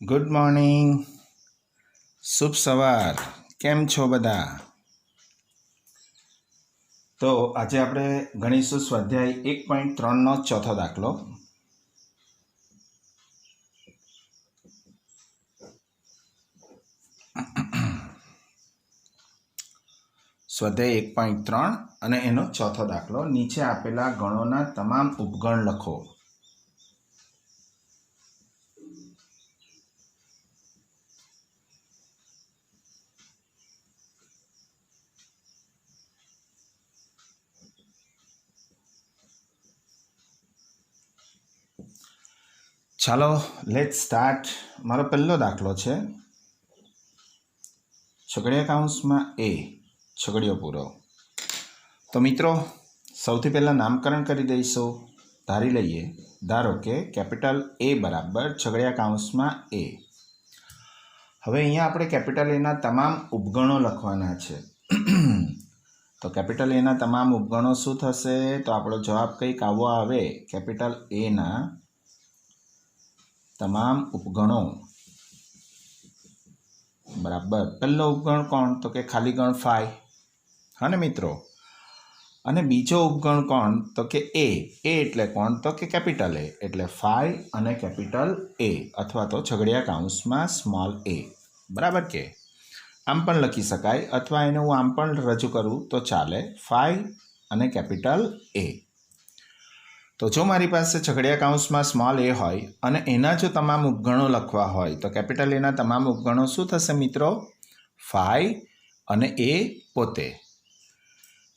Good morning, શુભ સવાર. કેમ છો બધા? તો આજે આપણે ગણીશું સ્વાધ્યાય 1.3નો ચોથો દાખલો. સ્વાધ્યાય 1.3 અને એનો ચોથો દાખલો. નીચે આપેલા ગણોના તમામ ઉપગણ લખો. ચાલો લેટ સ્ટાર્ટ. મારો પહેલો દાખલો છે છગડીયા કૌંસમાં એ છગડીયો પૂરો. તો મિત્રો સૌથી પહેલાં નામકરણ કરી દઈશું. ધારી લઈએ, ધારો કે કેપિટલ એ બરાબર છગડીયા કૌંસમાં એ. હવે અહીંયા આપણે કેપિટલ એના તમામ ઉપગણો લખવાના છે. તો કેપિટલ એના તમામ ઉપગણો શું થશે? તો આપણો જવાબ કંઈક આવો આવે. કેપિટલ એના તમામ ઉપગણો બરાબર. પહેલો ઉપગણ કોણ? તો કે ખાલી ગણ 5. હા ને મિત્રો. અને બીજો ઉપગણ કોણ? તો કે એ. એ એટલે કોણ? તો કે કેપિટલ એ. એટલે 5 અને કેપિટલ એ અથવા તો છગડીયા કૌંસમાં સ્મોલ એ. બરાબર કે? આમ પણ લખી શકાય અથવા એને હું આમ પણ રજૂ કરું તો ચાલે. 5 અને કેપિટલ એ. તો જો મારી પાસે છગડીયા કૌંસમાં સ્મોલ એ હોય અને એના જો તમામ ઉપગણો લખવા હોય તો કેપિટલ એના તમામ ઉપગણો શું થશે મિત્રો? 5 અને એ પોતે.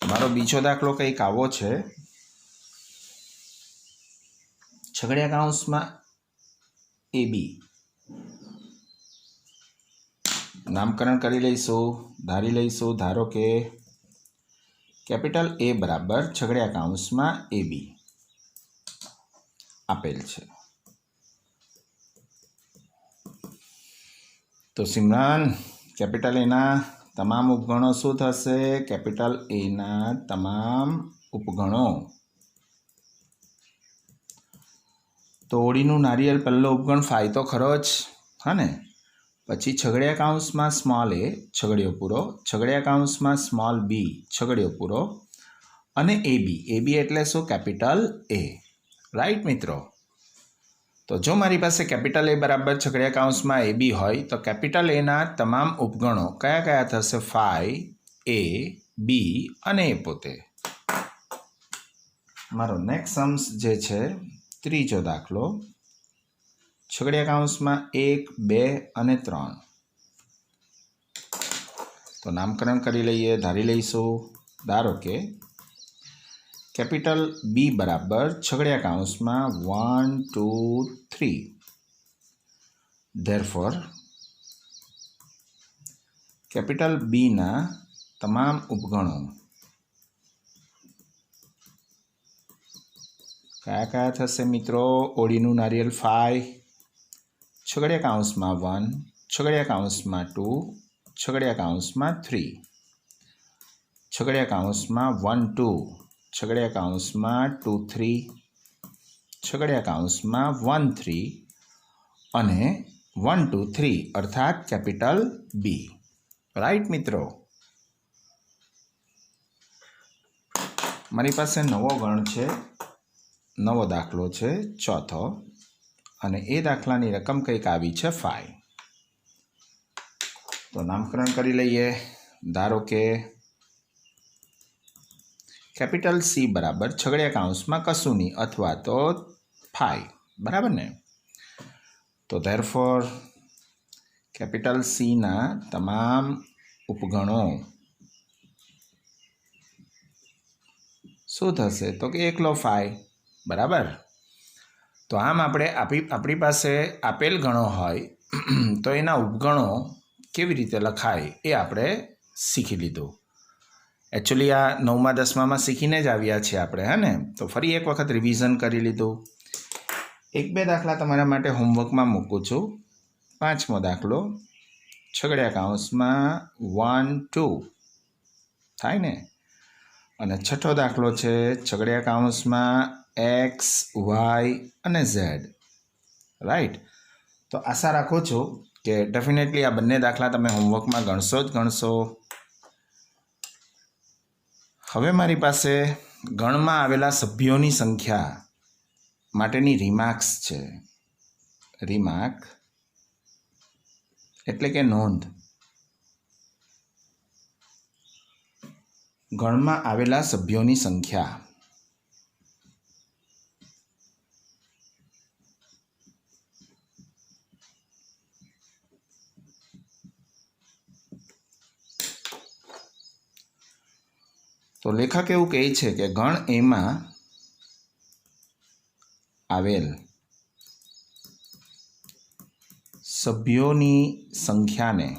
મારો બીજો દાખલો કંઈક આવો છે. છગડીયા કૌંસમાં એ બી. નામકરણ કરી લઈશું, ધારી લઈશું. ધારો કે કેપિટલ એ બરાબર છગડીયા કૌંસમાં એ બી આપેલ છે. તો સિમરન, કેપિટલ એના તમામ ઉપગણો શું થશે? કેપિટલ એના તમામ ઉપગણો. તો ઓળીનું નારિયેળ પહેલો ઉપગણ 5 તો ખરો જ, હા ને? પછી છગડીયા કૌંસમાં સ્મોલ એ છગડીયો પૂરો, છગડીયા કૌંસમાં સ્મોલ બી છગડીયો પૂરો અને એ બી. એ બી એટલે શું? કેપિટલ એ. રાઈટ મિત્રો. તો જો મારી પાસે કેપિટલ એ બરાબર છગડીયા કૌંસમાં એ બી હોય તો કેપિટલ એના તમામ ઉપગણો કયા કયા થશે? 5, એ, બી અને એ પોતે. મારો નેક્સ્ટ સમ્સ જે છે ત્રીજો દાખલો. છગડીયા કૌંસમાં 1, 2 અને 3. તો નામકરણ કરી લઈએ, ધારી લઈશું. ધારો કે કેપિટલ બી બરાબર છગડીયા કૌંસમાં 1, 2, 3. ધેરફોર કેપિટલ બીના તમામ ઉપગણો કયા કયા થશે મિત્રો? ઓળીનું નારિયેળ 5, છગડીયા કૌંસમાં 1, છગડીયા કૌંસમાં 2, છગડીયા કૌંસમાં 3, છગડીયા કૌંસમાં 1, 2, છગડીયા કૌંસમાં 2, 3, છગડીયા કૌંસમાં 1, 3 અને 1, 2, 3 અર્થાત કેપિટલ બી. રાઈટ મિત્રો. મારી પાસે નવો ગણ છે, નવો દાખલો છે ચોથો, અને એ દાખલાની રકમ કંઈક આવી છે 5. તો નામકરણ કરી લઈએ. ધારો કે કેપિટલ સી બરાબર છગડીયા કૌંસમાં કશું નહીં અથવા તો 5. બરાબર ને? તો ધેરફોર કેપિટલ સીના તમામ ઉપગણો શું થશે? તો કે એકલો 5. બરાબર. તો આમ આપણે આપણી પાસે આપેલ ગણો હોય તો એના ઉપગણો કેવી રીતે લખાય એ આપણે શીખી લીધું. એકચ્યુઅલી આ 9મા 10મામાં શીખીને જ આવ્યા છીએ આપણે, હે ને? તો ફરી એક વખત રિવિઝન કરી લીધું. 1-2 દાખલા તમારા માટે હોમવર્કમાં મૂકું છું. 5મો દાખલો છગડીયા કૌંસમાં 1, 2 થાય ને? અને 6થો દાખલો છે છગડીયા કૌંસમાં x, y અને z. રાઈટ. તો આશા રાખું છું કે ડેફિનેટલી આ બંને દાખલા તમે હોમવર્કમાં ગણશો જ ગણશો. હવે મારી પાસે ગણમાં આવેલા સભ્યોની સંખ્યા માટેની રિમાર્ક્સ છે. રિમાર્ક એટલે કે નોંધ. ગણમાં આવેલા સભ્યોની સંખ્યા તો લેખક એવું કહે છે કે ગણ એમાં આવેલ સભ્યોની સંખ્યાને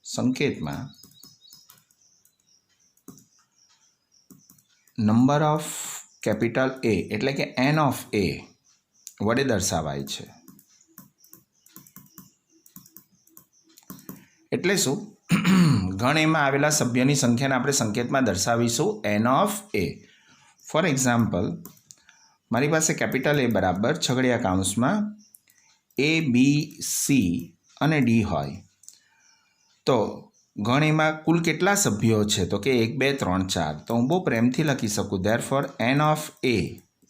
સંકેતમાં નંબર ઓફ કેપિટલ એ એટલે કે એન ઓફ એ વડે દર્શાવાય છે. એટલે શું? ગણ એમાં આવેલા સભ્યની સંખ્યાને આપણે સંકેતમાં દર્શાવીશું N of A. For example, મારી પાસે કેપિટલ એ બરાબર છગડીયા કૌંસમાં એ બી સી અને ડી હોય તો ગણ એમાં કુલ કેટલા સભ્યો છે? તો કે 1 2 3 4. તો હું બહુ પ્રેમથી લખી શકું ધેરફોર એન ઓફ એ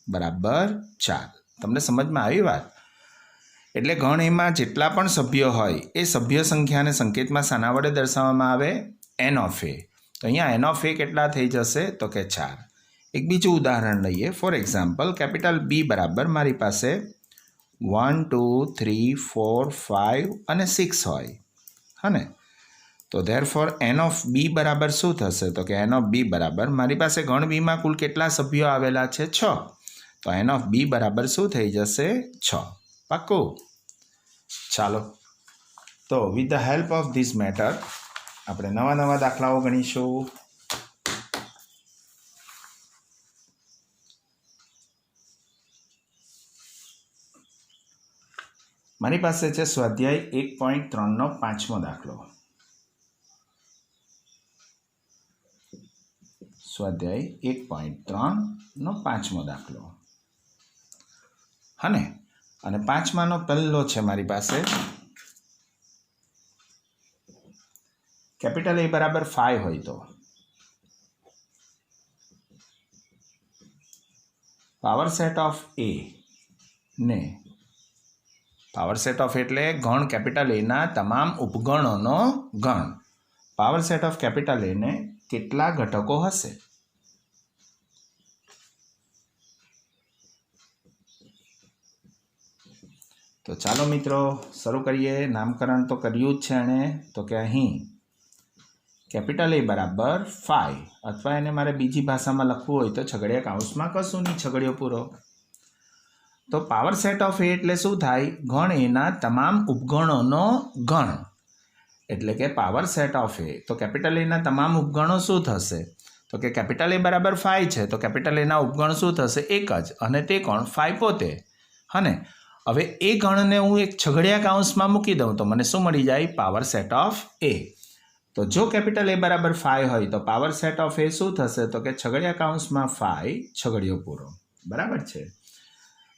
બરાબર 4. તમને સમજમાં આવી વાત? એટલે ગણ એમાં જેટલા પણ સભ્યો હોય એ સભ્ય સંખ્યાને સંકેતમાં શાના વડે દર્શાવવામાં આવે? N of A. તો અહીંયા એન ઓફ એ કેટલા થઈ જશે? તો કે 4. એક બીજું ઉદાહરણ લઈએ. ફોર એક્ઝામ્પલ, કેપિટલ બી બરાબર મારી પાસે 1 2 3 4 5 અને 6 હોય હને. તો ધેરફોર એન ઓફ બી બરાબર શું થશે? તો કે એન ઓફ બી બરાબર મારી પાસે ગણ બીમાં કુલ કેટલા સભ્યો આવેલા છે? 6. તો એન ઓફ બી બરાબર શું થઈ જશે? 6. પાક્કું? ચાલો, તો with the help of this method આપણે નવા નવા દાખલાઓ ગણીશું. મારી પાસે છે સ્વાધ્યાય 1.3નો 5મો દાખલો. સ્વાધ્યાય 1.3નો 5મો દાખલો હને. અને 5માનો પહેલો છે મારી પાસે કેપિટલ એ બરાબર 5 હોય તો પાવર સેટ ઓફ એ ને પાવર સેટ ઓફ એટલે ગણ કેપિટલ એના તમામ ઉપગણોનો ગણ. પાવર સેટ ઓફ કેપિટલ એને કેટલા ઘટકો હશે? તો ચાલો મિત્રો શરૂ કરીએ. નામકરણ તો કર્યું જ છે એણે. તો કે અહીં કેપિટલ એ બરાબર 5 અથવા એને મારે બીજી ભાષામાં લખવું હોય તો છગડીયા કૌંસમાં કશું નહીં, છગડીયો પૂરો. તો પાવર સેટ ઓફ એ એટલે શું થાય? ગણ એના તમામ ઉપગણોનો ગણ. એટલે કે પાવર સેટ ઓફ એ તો કેપિટલ એના તમામ ઉપગણો શું થશે? તો કે કેપિટલ એ બરાબર 5 છે તો કેપિટલ એના ઉપગણ શું થશે? 1 જ. અને તે કોણ? 5 પોતે હને. હવે એ ગણને હું એક છગડીયા કૌંસમાં મૂકી દઉં તો મને શું મળી જાય? Power set of A. તો જો કેપિટલ એ બરાબર 5 હોય તો પાવર સેટ ઓફ એ શું થશે? તો કે છગડીયા કૌંસમાં 5 છગડીયો પૂરો. બરાબર છે?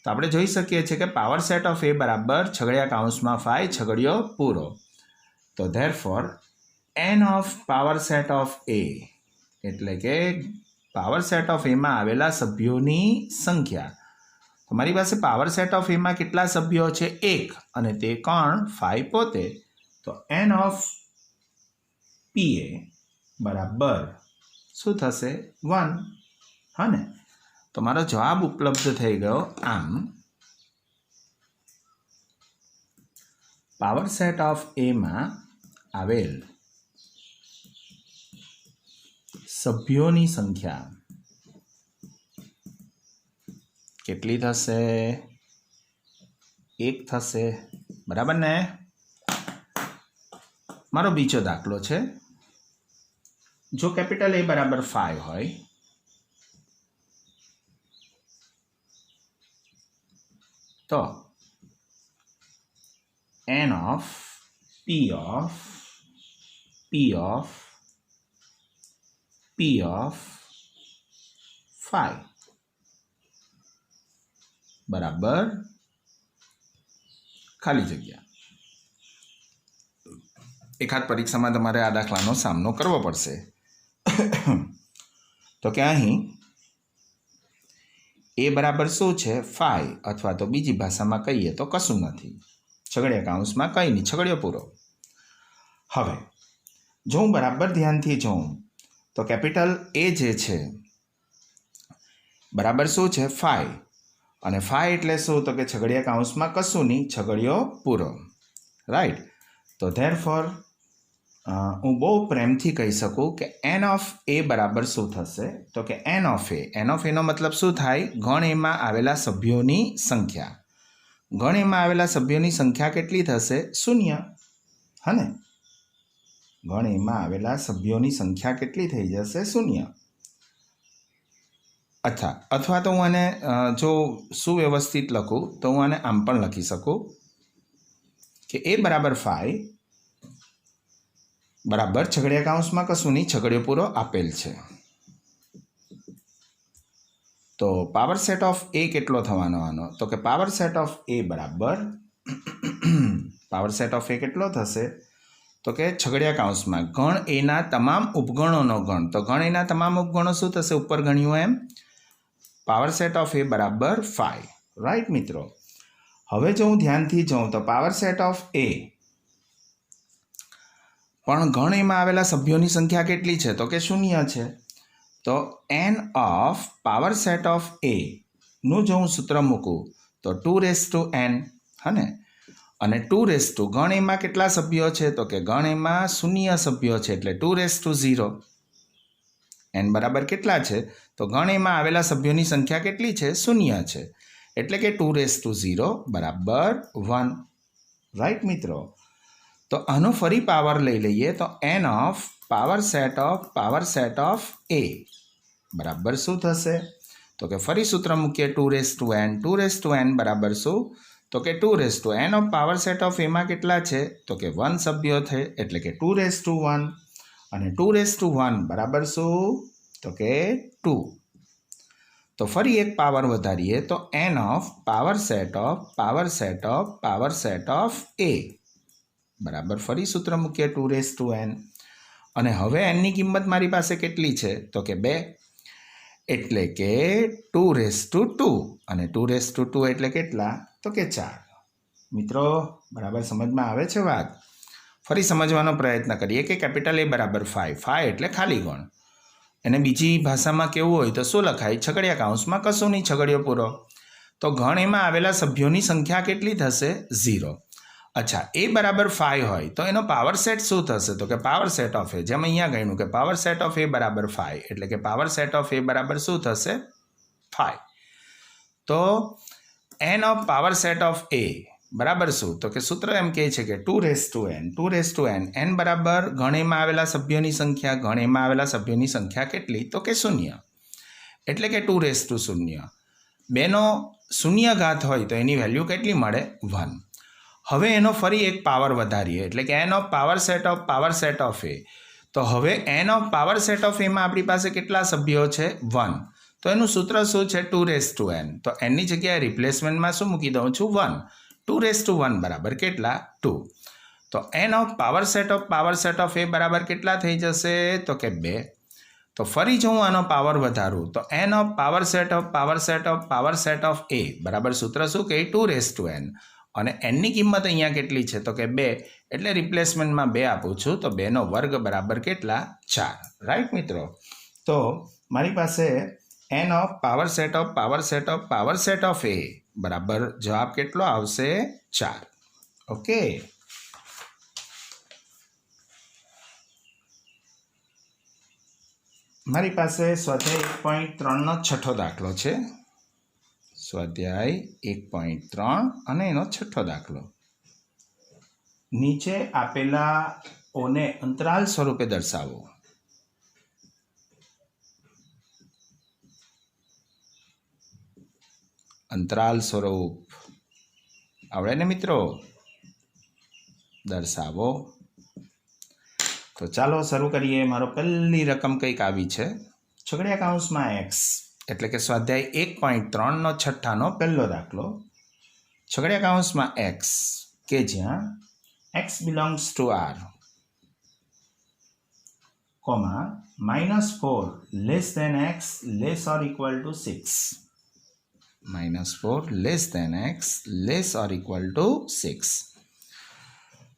તો આપણે જોઈ શકીએ છીએ કે પાવર સેટ ઓફ એ બરાબર છગડીયા કૌંસમાં 5 છગડીયો પૂરો. તો therefore n of power set of A એટલે કે પાવર સેટ ઓફ એમાં આવેલા સભ્યોની સંખ્યા. તો મારી પાસે પાવર સેટ ઓફ એમાં કેટલા સભ્યો છે? 1. અને તે કોણ? 5 પોતે. તો એન ઓફ પી એ બરાબર શું થશે? 1 હને. તો મારો જવાબ ઉપલબ્ધ થઈ ગયો. આમ પાવર સેટ ઓફ એમાં આવેલ સભ્યોની સંખ્યા કેટલી થશે? 1 થશે. બરાબર ને? મારો બીજો દાખલો છે. જો કેપિટલ એ બરાબર 5 હોય તો n of p of 5 બરાબર ખાલી જગ્યા. એકાદ પરીક્ષામાં તમારે આ દાખલાનો સામનો કરવો પડશે. તો કે અહીં એ બરાબર શું છે 5, અથવા તો બીજી ભાષામાં કહીએ તો કશું નથી, છગડીયા કૌંસમાં કંઈ નહીં, છગડીયો પૂરો. હવે જો હું બરાબર ધ્યાનથી જોઉં તો કેપિટલ એ જે છે બરાબર શું છે 5, અને 5 એટલે શું તો કે છગડીયા કૌંસમાં કશું નહીં, છગડીયો પૂરો. રાઈટ. તો ધેરફોર હું બહુ પ્રેમથી કહી શકું કે એન ઓફ એ બરાબર શું થશે તો કે એન ઓફ એનો મતલબ શું થાય? ગણ એમાં આવેલા સભ્યોની સંખ્યા. ગણ એમાં આવેલા સભ્યોની સંખ્યા કેટલી થશે? 0. હા ને? ગણ એમાં આવેલા સભ્યોની સંખ્યા કેટલી થઈ જશે? 0. અથવા તો હું આને જો સુવ્યવસ્થિત લખું તો હું આને આમ પણ લખી શકું કે એ બરાબર 5 બરાબર છગડીયા કૌંસમાં કશું નહીં, છગડીયો પૂરો આપેલ છે. તો પાવર સેટ ઓફ એ કેટલો થવાનો આનો? તો કે પાવર સેટ ઓફ એ બરાબર પાવર સેટ ઓફ એ કેટલો થશે તો કે છગડીયા કૌંસમાં ગણ એના તમામ ઉપગણોનો ગણ. તો ગણ એના તમામ ઉપગણો શું થશે? ઉપર ગણ્યું એમ. પાવર સેટ ઓફ એ બરાબર 5. રાઈટ મિત્રો. હવે જો હું ધ્યાનથી જોઉં તો પાવર સેટ ઓફ એ પણ ગણ એમાં આવેલા સભ્યોની સંખ્યા કેટલી છે તો કે 0 છે. તો n of power set of A નું જો હું સૂત્ર મૂકું તો 2n, હને? અને 2 ગણ એમાં કેટલા સભ્યો છે તો કે ગણ એમાં 0 સભ્યો છે, એટલે 2 n બરાબર કેટલા છે તો ગણ એમાં આવેલા સભ્યોની સંખ્યા કેટલી છે? 0 છે, એટલે કે 2 બરાબર 1. રાઈટ મિત્રો. તો આનો ફરી પાવર લઈ લઈએ તો n of power set of A બરાબર શું થશે તો કે ફરી સૂત્ર મૂકીએ 2n બરાબર શું તો કે 2n ઓફ પાવર સેટ ઓફ એમાં કેટલા છે તો કે 1 સભ્યો છે, એટલે કે 2 અને 2 બરાબર શું તો કે 2. તો ફરી એક પાવર વધારીએ તો n of power set of A બરાબર ફરી સૂત્ર મૂકીએ 2n, અને હવે એનની કિંમત મારી પાસે કેટલી છે તો કે 2, એટલે કે 2 અને 2 એટલે કેટલા તો કે 4. મિત્રો બરાબર સમજમાં આવે છે વાત? ફરી સમજવાનો પ્રયત્ન કરીએ કે કેપિટલ એ બરાબર 5 એટલે ખાલી ગણ. એને બીજી ભાષામાં કેવું હોય તો શું લખાય? છગડીયા કૌંસમાં કશું નહીં, છગડીયો પૂરો. તો ગણ એમાં આવેલા સભ્યોની સંખ્યા કેટલી થશે? 0. અચ્છા, એ બરાબર 5 હોય તો એનો પાવર સેટ શું થશે તો કે પાવર સેટ ઓફ એ, જેમ અહીંયા ગણ્યું કે પાવર સેટ ઓફ એ બરાબર 5, એટલે કે પાવર સેટ ઓફ એ બરાબર શું થશે? 5. તો n of power set of A બરાબર શું તો કે સૂત્ર એમ કહે છે કે 2n n બરાબર ગણ એમાં આવેલા સભ્યોની સંખ્યા. ગણ એમાં આવેલા સભ્યોની સંખ્યા કેટલી તો કે 0, એટલે કે 2 બેનો 0 ઘાત હોય તો એની વેલ્યુ કેટલી મળે? 1. હવે એનો ફરી એક પાવર વધારીએ, એટલે કે n of power set of A. તો હવે એન ઓફ પાવર સેટ ઓફ એમાં આપણી પાસે કેટલા સભ્યો છે? 1. તો એનું સૂત્ર શું છે? 2n. તો એની જગ્યાએ રિપ્લેસમેન્ટમાં શું મૂકી દઉં છું? 1. 2 બરાબર કેટલા? 2. તો n of power set of A બરાબર કેટલા થઈ જશે તો કે 2. તો ફરી જો હું આનો પાવર વધારું તો n of power set of A બરાબર સૂત્ર શું કે 2n, અને એનની કિંમત અહીંયા કેટલી છે તો કે 2, એટલે રિપ્લેસમેન્ટમાં 2 આપું છું. તો 2નો વર્ગ બરાબર કેટલા? 4. રાઈટ મિત્રો. તો મારી પાસે n of power set of A બરાબર જવાબ કેટલો આવશે? 4. ઓકે. મારી પાસે સ્વાધ્યાય 1.3નો છઠ્ઠો દાખલો છે. સ્વાધ્યાય 1.3 અને એનો છઠ્ઠો દાખલો. નીચે આપેલા ઓને અંતરાલ સ્વરૂપે દર્શાવો. અંતરાલ સ્વરૂપ આવડે ને મિત્રો? દર્શાવો. તો ચાલો શરૂ કરીએ. મારો પહેલી રકમ કંઈક આવી છે, છગડીયા કૌંસમાં x, એટલે કે સ્વાધ્યાય 1.3નો છઠ્ઠાનો પહેલો દાખલો. છગડીયા કૌંસમાં x કે જ્યાં x belongs to r, comma -4 less than x less or equal to 6, -4 less than x less or equal to 6.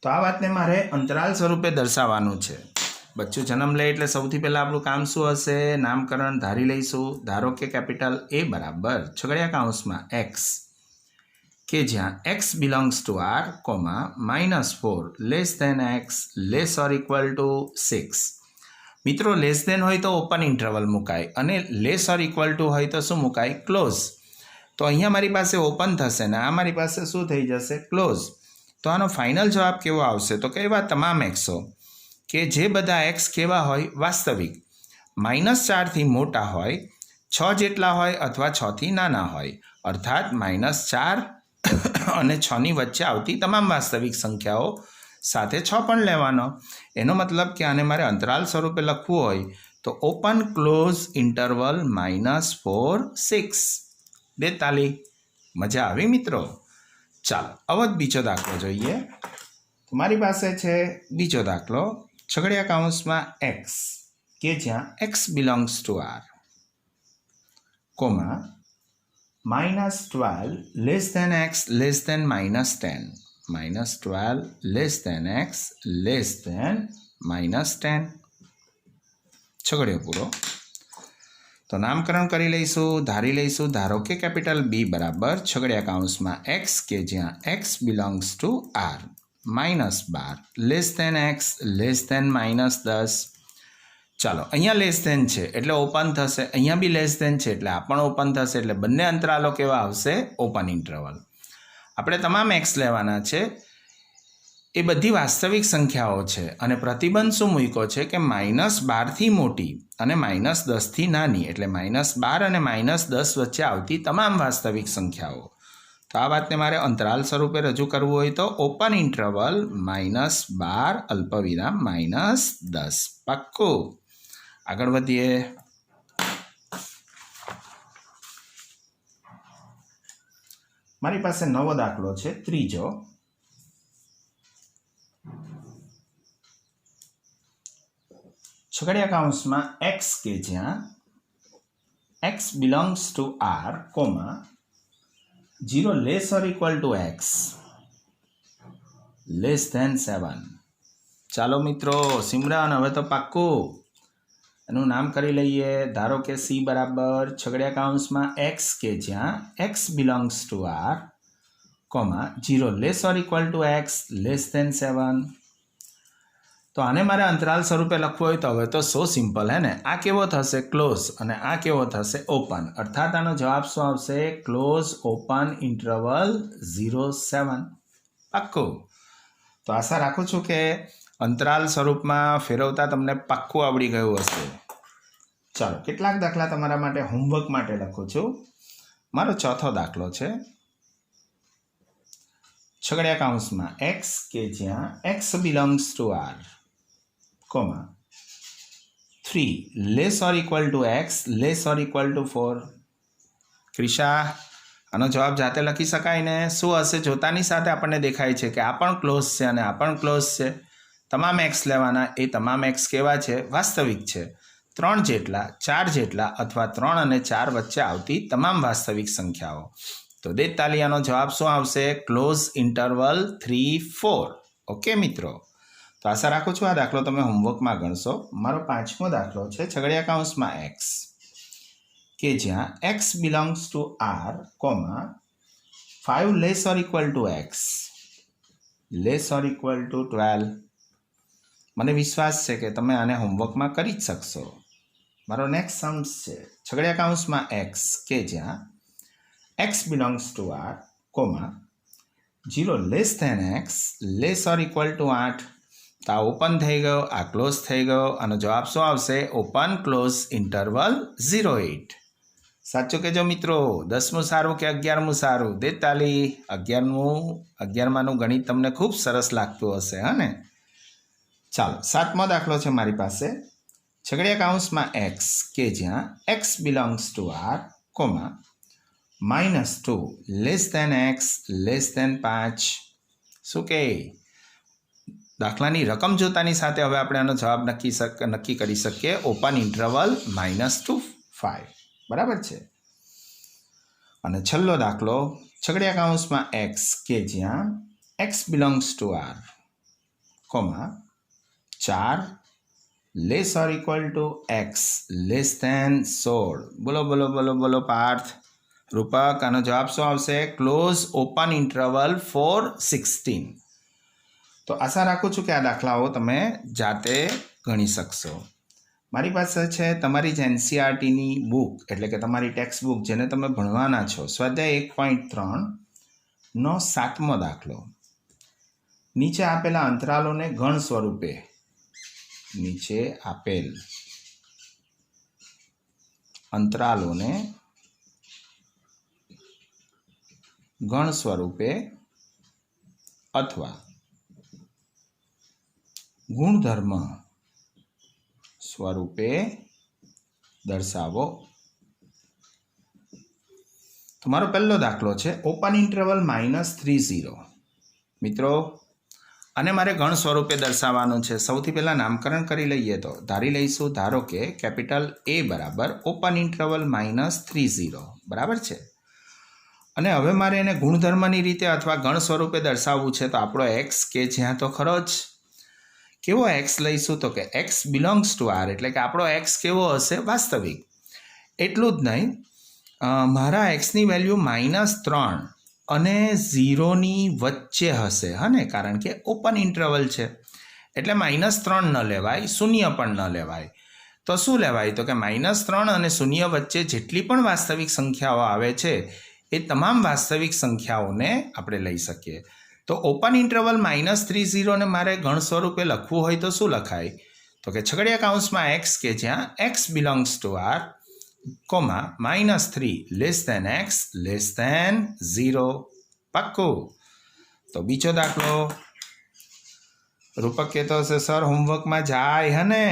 તો આ વાતને મારે અંતરાલ સ્વરૂપે દર્શાવવાનું છે. બચ્ચું જન્મ લે એટલે સૌથી પહેલાં આપણું કામ શું હશે? નામકરણ ધારી લઈશું. ધારો કે કેપિટલ A બરાબર છગડિયા કૌંસમાં x, કે જ્યાં x belongs to r, comma -4 less than x less or equal to 6. મિત્રો લેસ દેન હોય તો ઓપન ઇન્ટરવલ મુકાય અને લેસ ઓર ઇક્વલ ટુ હોય તો શું મુકાય? ક્લોઝ. તો અહીંયા મારી પાસે ઓપન થશે ને આ મારી પાસે શું થઈ જશે? ક્લોઝ. તો આનો ફાઇનલ જવાબ કેવો આવશે? તો કે એવા તમામ એક્સો કે જે બધા એક્સ કેવા હોય? વાસ્તવિક. -4થી મોટા હોય, 6 જેટલા હોય અથવા 6થી નાના હોય, અર્થાત -4 અને 6ની વચ્ચે આવતી તમામ વાસ્તવિક સંખ્યાઓ સાથે 6 પણ લેવાનો. એનો મતલબ કે આને મારે અંતરાલ સ્વરૂપે લખવું હોય તો ઓપન ક્લોઝ ઇન્ટરવલ -4 6. 42. મજા આવી મિત્રો? ચાલો હવે બીજો દાખલો જોઈએ. મારી પાસે છે બીજો દાખલો છગડિયા કૌંસમાં x, કે જ્યાં x belongs to r, comma -12 less than x less than -10, -12 less than x less than -10. છગડીયો પૂરો. તો નામકરણ કરી લઈશું, ધારી લઈશું. ધારો કે કેપિટલ B બરાબર છગડિયા કૌંસમાં x, કે જ્યાં x belongs to r, -12 less than x less than -10. ચાલો અહીંયા લેસ દેન છે એટલે ઓપન થશે, અહીંયા બી લેસ દેન છે એટલે આ પણ ઓપન થશે, એટલે બંને અંતરાલો કેવા આવશે? Open interval. આપણે તમામ એક્સ લેવાના છે. એ બધી વાસ્તવિક સંખ્યાઓ છે અને પ્રતિબંધ શું મૂક્યો છે કે -12થી મોટી અને -10થી નાની, એટલે -12 અને -10 વચ્ચે આવતી તમામ વાસ્તવિક સંખ્યાઓ. તો આ વાતને મારે અંતરાલ સ્વરૂપે રજૂ કરવું હોય તો ઓપન ઇન્ટરવલ -12 અલ્પવિરામ -10. પાક્કું. આગળ વધીએ. મારી પાસે નવો દાખલો છે, ત્રીજો. છગડિયા કૌંસમાં x, કે જ્યાં x belongs to r, comma 0 less or equal to x less than 7. ચાલો મિત્રો સિમરન હવે તો પાક્કું એનું નામ કરી લઈએ. ધારો કે C બરાબર છગડિયા કૌંસમાં x, કે જ્યાં x belongs to r, comma 0 less or equal to x less than 7. તો આને મારે અંતરાલ સ્વરૂપે લખવું હોય તો હવે તો સો સિમ્પલ હે ને. આ કેવો થશે? ક્લોઝ. અને આ કેવો થશે? ઓપન. અર્થાત આનો જવાબ શું આવશે? Close open interval 0-7. પાક્કું. તો આશા રાખું છું કે અંતરાલ સ્વરૂપમાં ફેરવતા તમને પાક્કું આવડી ગયું હશે. ચાલો કેટલાક દાખલા તમારા માટે હોમવર્ક માટે લખું છું. મારો ચોથો દાખલો છે છગડિયા કૌંસમાં x, કે જ્યાં x belongs to r, comma 3 less or equal to x less or equal to 4. Krisha આનો જવાબ જાતે લખી શકાય ને? શું હશે? જોતાની સાથે આપણને દેખાય છે કે આ પણ ક્લોઝ છે અને આ પણ ક્લોઝ છે. તમામ એક્સ લેવાના. એ તમામ એક્સ કેવા છે? વાસ્તવિક છે. 3 જેટલા, 4 જેટલા અથવા 3 અને 4 વચ્ચે આવતી તમામ વાસ્તવિક સંખ્યાઓ. તો 43. આનો જવાબ શું આવશે? Close interval 3-4. ઓકે મિત્રો. તો આશા રાખું છું આ દાખલો તમે હોમવર્કમાં ગણશો. મારો પાંચમો દાખલો છે છગડિયા કૌંસમાં x, કે જ્યાં x belongs to r, comma 5 less or equal to x less or equal to 12. મને વિશ્વાસ છે કે તમે આને હોમવર્કમાં કરી જ શકશો. મારો નેક્સ્ટ સમ્સ છે છગડિયા કૌંસમાં x, કે જ્યાં x belongs to r, comma 0 less than x less or equal to 8. તો આ ઓપન થઈ ગયો, આ ક્લોઝ થઈ ગયો. આનો જવાબ શું આવશે? Open close interval 0-8. સાચું કહેજો મિત્રો. 10મું સારું કે 11મું સારું? 43. 11માનું ગણિત તમને ખૂબ સરસ લાગતું હશે હા ને. ચાલો 7મો દાખલો છે મારી પાસે છગડિયા કૌંસમાં x, કે જ્યાં x belongs to r, comma -2 less than x less than 5. શું કે દાખલાની રકમ જોતાની સાથે હવે આપણે આનો જવાબ નક્કી કરી શકીએ ઓપન ઇન્ટરવલ -2 5 બરાબર છે. અને છેલ્લો દાખલો છગડીયા કૌંસમાં x કે જ્યાં x belongs to r, 4 less or equal to x less than 16. બોલો બોલો બોલો બોલો પાર્થ, રૂપક, આનો જવાબ શું આવશે? Close open interval four 16. તો આશા રાખું છું કે આ દાખલાઓ તમે જાતે ગણી શકશો. મારી પાસે છે તમારી જ એનસીઆરટીની બુક, એટલે કે તમારી ટેક્સ્ટ બુક જેને તમે ભણવાના છો, સ્વાધ્યાય 1.3નો 7મો દાખલો. નીચે આપેલા અંતરાલોને ગણ સ્વરૂપે, નીચે આપેલ અંતરાલોને ગણ સ્વરૂપે અથવા ગુણધર્મ સ્વરૂપે દર્શાવો. તમારો પહેલો દાખલો છે ઓપન ઇન્ટરવલ -30. મિત્રો, અને મારે ગણ સ્વરૂપે દર્શાવવાનું છે. સૌથી પહેલાં નામકરણ કરી લઈએ તો ધારી લઈશું, ધારો કે કેપિટલ A બરાબર ઓપન ઇન્ટરવલ -30 બરાબર છે. અને હવે મારે એને ગુણધર્મની રીતે અથવા ગણ સ્વરૂપે દર્શાવવું છે. તો આપણો એક્સ કે જ્યાં તો ખરો જ, કેવો એક્સ લઈશું? તો કે એક્સ બિલોંગ્સ ટુ આર, એટલે કે આપણો એક્સ કેવો હશે? વાસ્તવિક. એટલું જ નહીં, મારા એક્સની વેલ્યુ -3 અને 0ની વચ્ચે હશે, હા ને, કારણ કે ઓપન ઇન્ટરવલ છે એટલે -3 ન લેવાય, 0 પણ ન લેવાય. તો શું લેવાય? તો કે -3 અને 0 વચ્ચે જેટલી પણ વાસ્તવિક સંખ્યાઓ આવે છે એ તમામ વાસ્તવિક સંખ્યાઓને આપણે લઈ શકીએ. તો ઓપન ઇન્ટરવલ -30 ને મારે ગણ સ્વરૂપે લખવું હોય તો શું લખાય? તો કે છગડીયા કૌંસમાં x કે જ્યાં x belongs to r, -3 less than x less than 0. પાક્કું. તો બીજો દાખલો. રૂપક કહેતો હશે સર હોમવર્કમાં જાય હને.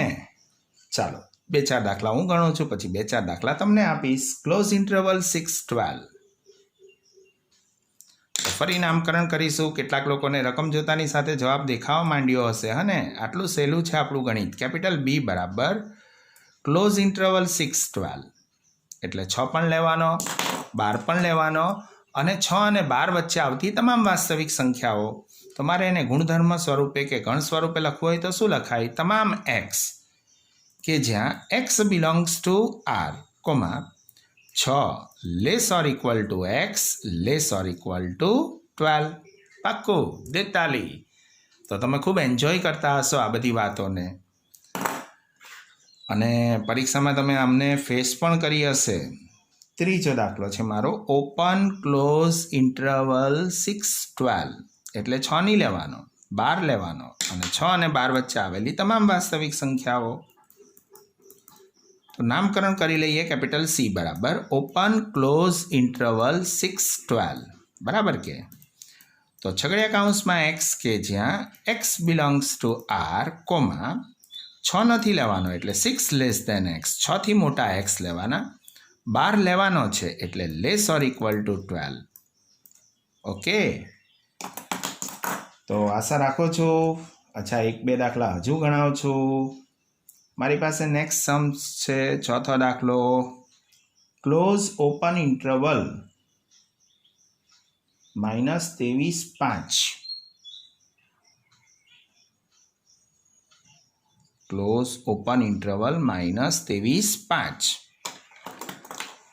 ચાલો 2-4 દાખલા હું ગણું છું, પછી 2-4 દાખલા તમને આપીશ. Close interval 6-12. ફરી નામકરણ કરીશું. કેટલાક લોકોને રકમ જોતાની સાથે જવાબ દેખાવા માંડ્યો હશે, હને. આટલું સહેલું છે આપણું ગણિત. કેપિટલ B બરાબર ક્લોઝ ઇન્ટરવલ 6-12, એટલે 6 પણ લેવાનો, 12 પણ લેવાનો, અને 6 અને 12 વચ્ચે આવતી તમામ વાસ્તવિક સંખ્યાઓ. તમારે એને ગુણધર્મ સ્વરૂપે કે ગણ સ્વરૂપે લખવું હોય તો શું લખાય? તમામ એક્સ કે જ્યાં x belongs to r, 6 less or equal to x less or equal to 12. પાક્કું. 42. તો તમે ખૂબ એન્જોય કરતા હશો આ બધી વાતોને, અને પરીક્ષામાં તમે આમને ફેસ પણ કરી હશે. ત્રીજો દાખલો છે મારો ઓપન ક્લોઝ ઇન્ટરવલ 6-12, એટલે 6 નહીં લેવાનો, 12 લેવાનો, અને 6 અને 12 વચ્ચે આવેલી તમામ વાસ્તવિક સંખ્યાઓ. તો નામકરણ કરી લઈએ. કેપિટલ C બરાબર ઓપન ક્લોઝ ઇન્ટરવલ 6-12, બરાબર કે. તો છગડીયા કૌંસમાં x કે જ્યાં x બિલોંગ્સ ટુ r, 6 નથી લેવાનો એટલે 6 લેસ ધેન x, 6 થી મોટા x લેવાના, 12 લેવાનો છે એટલે less or equal to 12. Okay. તો આશા રાખો છો. અચ્છા, 1-2 દાખલા હજુ ગણાવું છું. મારી પાસે નેક્સ્ટ સમ્સ છે. ચોથો દાખલો. Close open interval -23-5. Close open interval -23-5.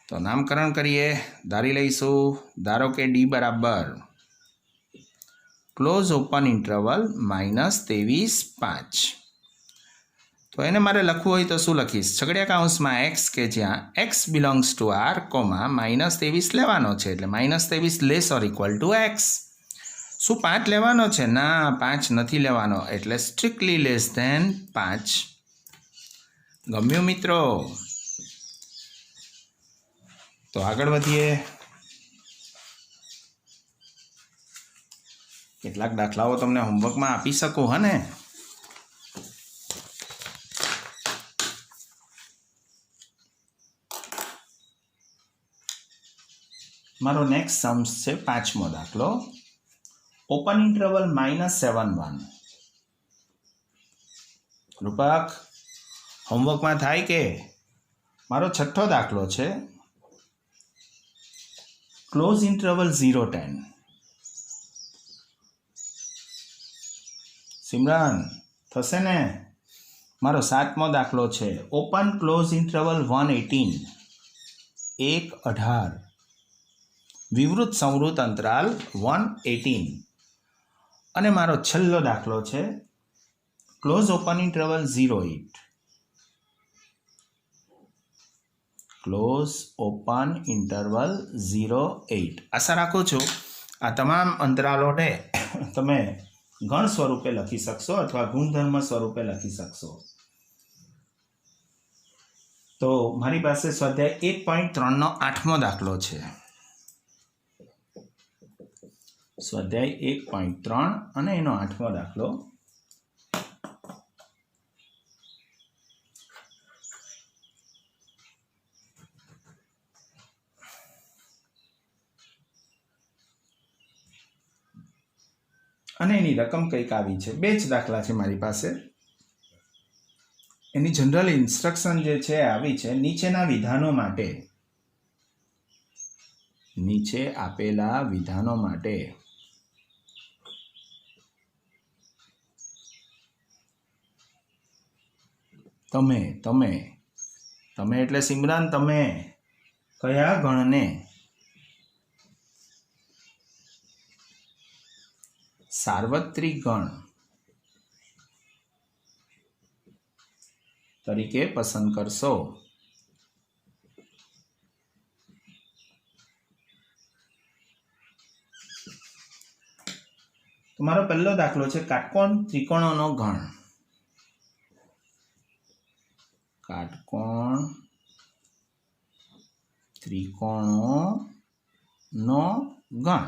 તો નામકરણ કરીએ. ધારી લઈશું, ધારો કે D બરાબર ક્લોઝ ઓપન ઇન્ટરવલ -23-5. તો એને મારે લખવું હોય તો શું લખીશ? છગડીયા કૌંસમાં x કે જ્યાં x બિલોંગ્સ ટુ r, -23 લેવાનો છે એટલે -23 less or equal to x. શું 5 લેવાનો છે? ના, 5 નથી લેવાનો, એટલે સ્ટ્રિક્ટલી લેસ ધેન 5. ગમ્યું મિત્રો? તો આગળ વધીએ. કેટલાક દાખલાઓ તમને હોમવર્કમાં આપી શકું, હને. મારો નેક્સ્ટ સમ્સ છે 5મો દાખલો. Open interval -7 1. રૂપક હોમવર્કમાં થાય કે મારો છઠ્ઠો દાખલો છે ક્લોઝ ઇન્ટરવલ 0 10. સિમરન થશે ને? મારો 7મો દાખલો છે ઓપન ક્લોઝ ઇન્ટરવલ 1 18. વિવૃત સંવૃત અંતરાલ 1 18. અને મારો છેલ્લો દાખલો છે close open interval 0 8. Close open interval 0 8. આશા રાખું છું આ તમામ અંતરાલોને તમે ગણ સ્વરૂપે લખી શકશો અથવા ગુણધર્મ સ્વરૂપે લખી શકશો. તો મારી પાસે સ્વાધ્યાય 1.3 નો 8મો દાખલો છે. સ્વાધ્યાય 1.3 અને એનો 8મો દાખલો. અને એની રકમ કંઈક આવી છે. 2 જ દાખલા છે મારી પાસે. એની જનરલ ઇન્સ્ટ્રક્શન જે છે આવી છે નીચેના વિધાનો માટે, નીચે આપેલા વિધાનો માટે તમે એટલે સિમરન તમે કયા ગણને સાર્વત્રિક ગણ તરીકે પસંદ કરશો? તમારો પહેલો દાખલો છે કાટકોણ ત્રિકોણોનો ગણ. કાટકોણ ત્રિકોણોનો ગણ.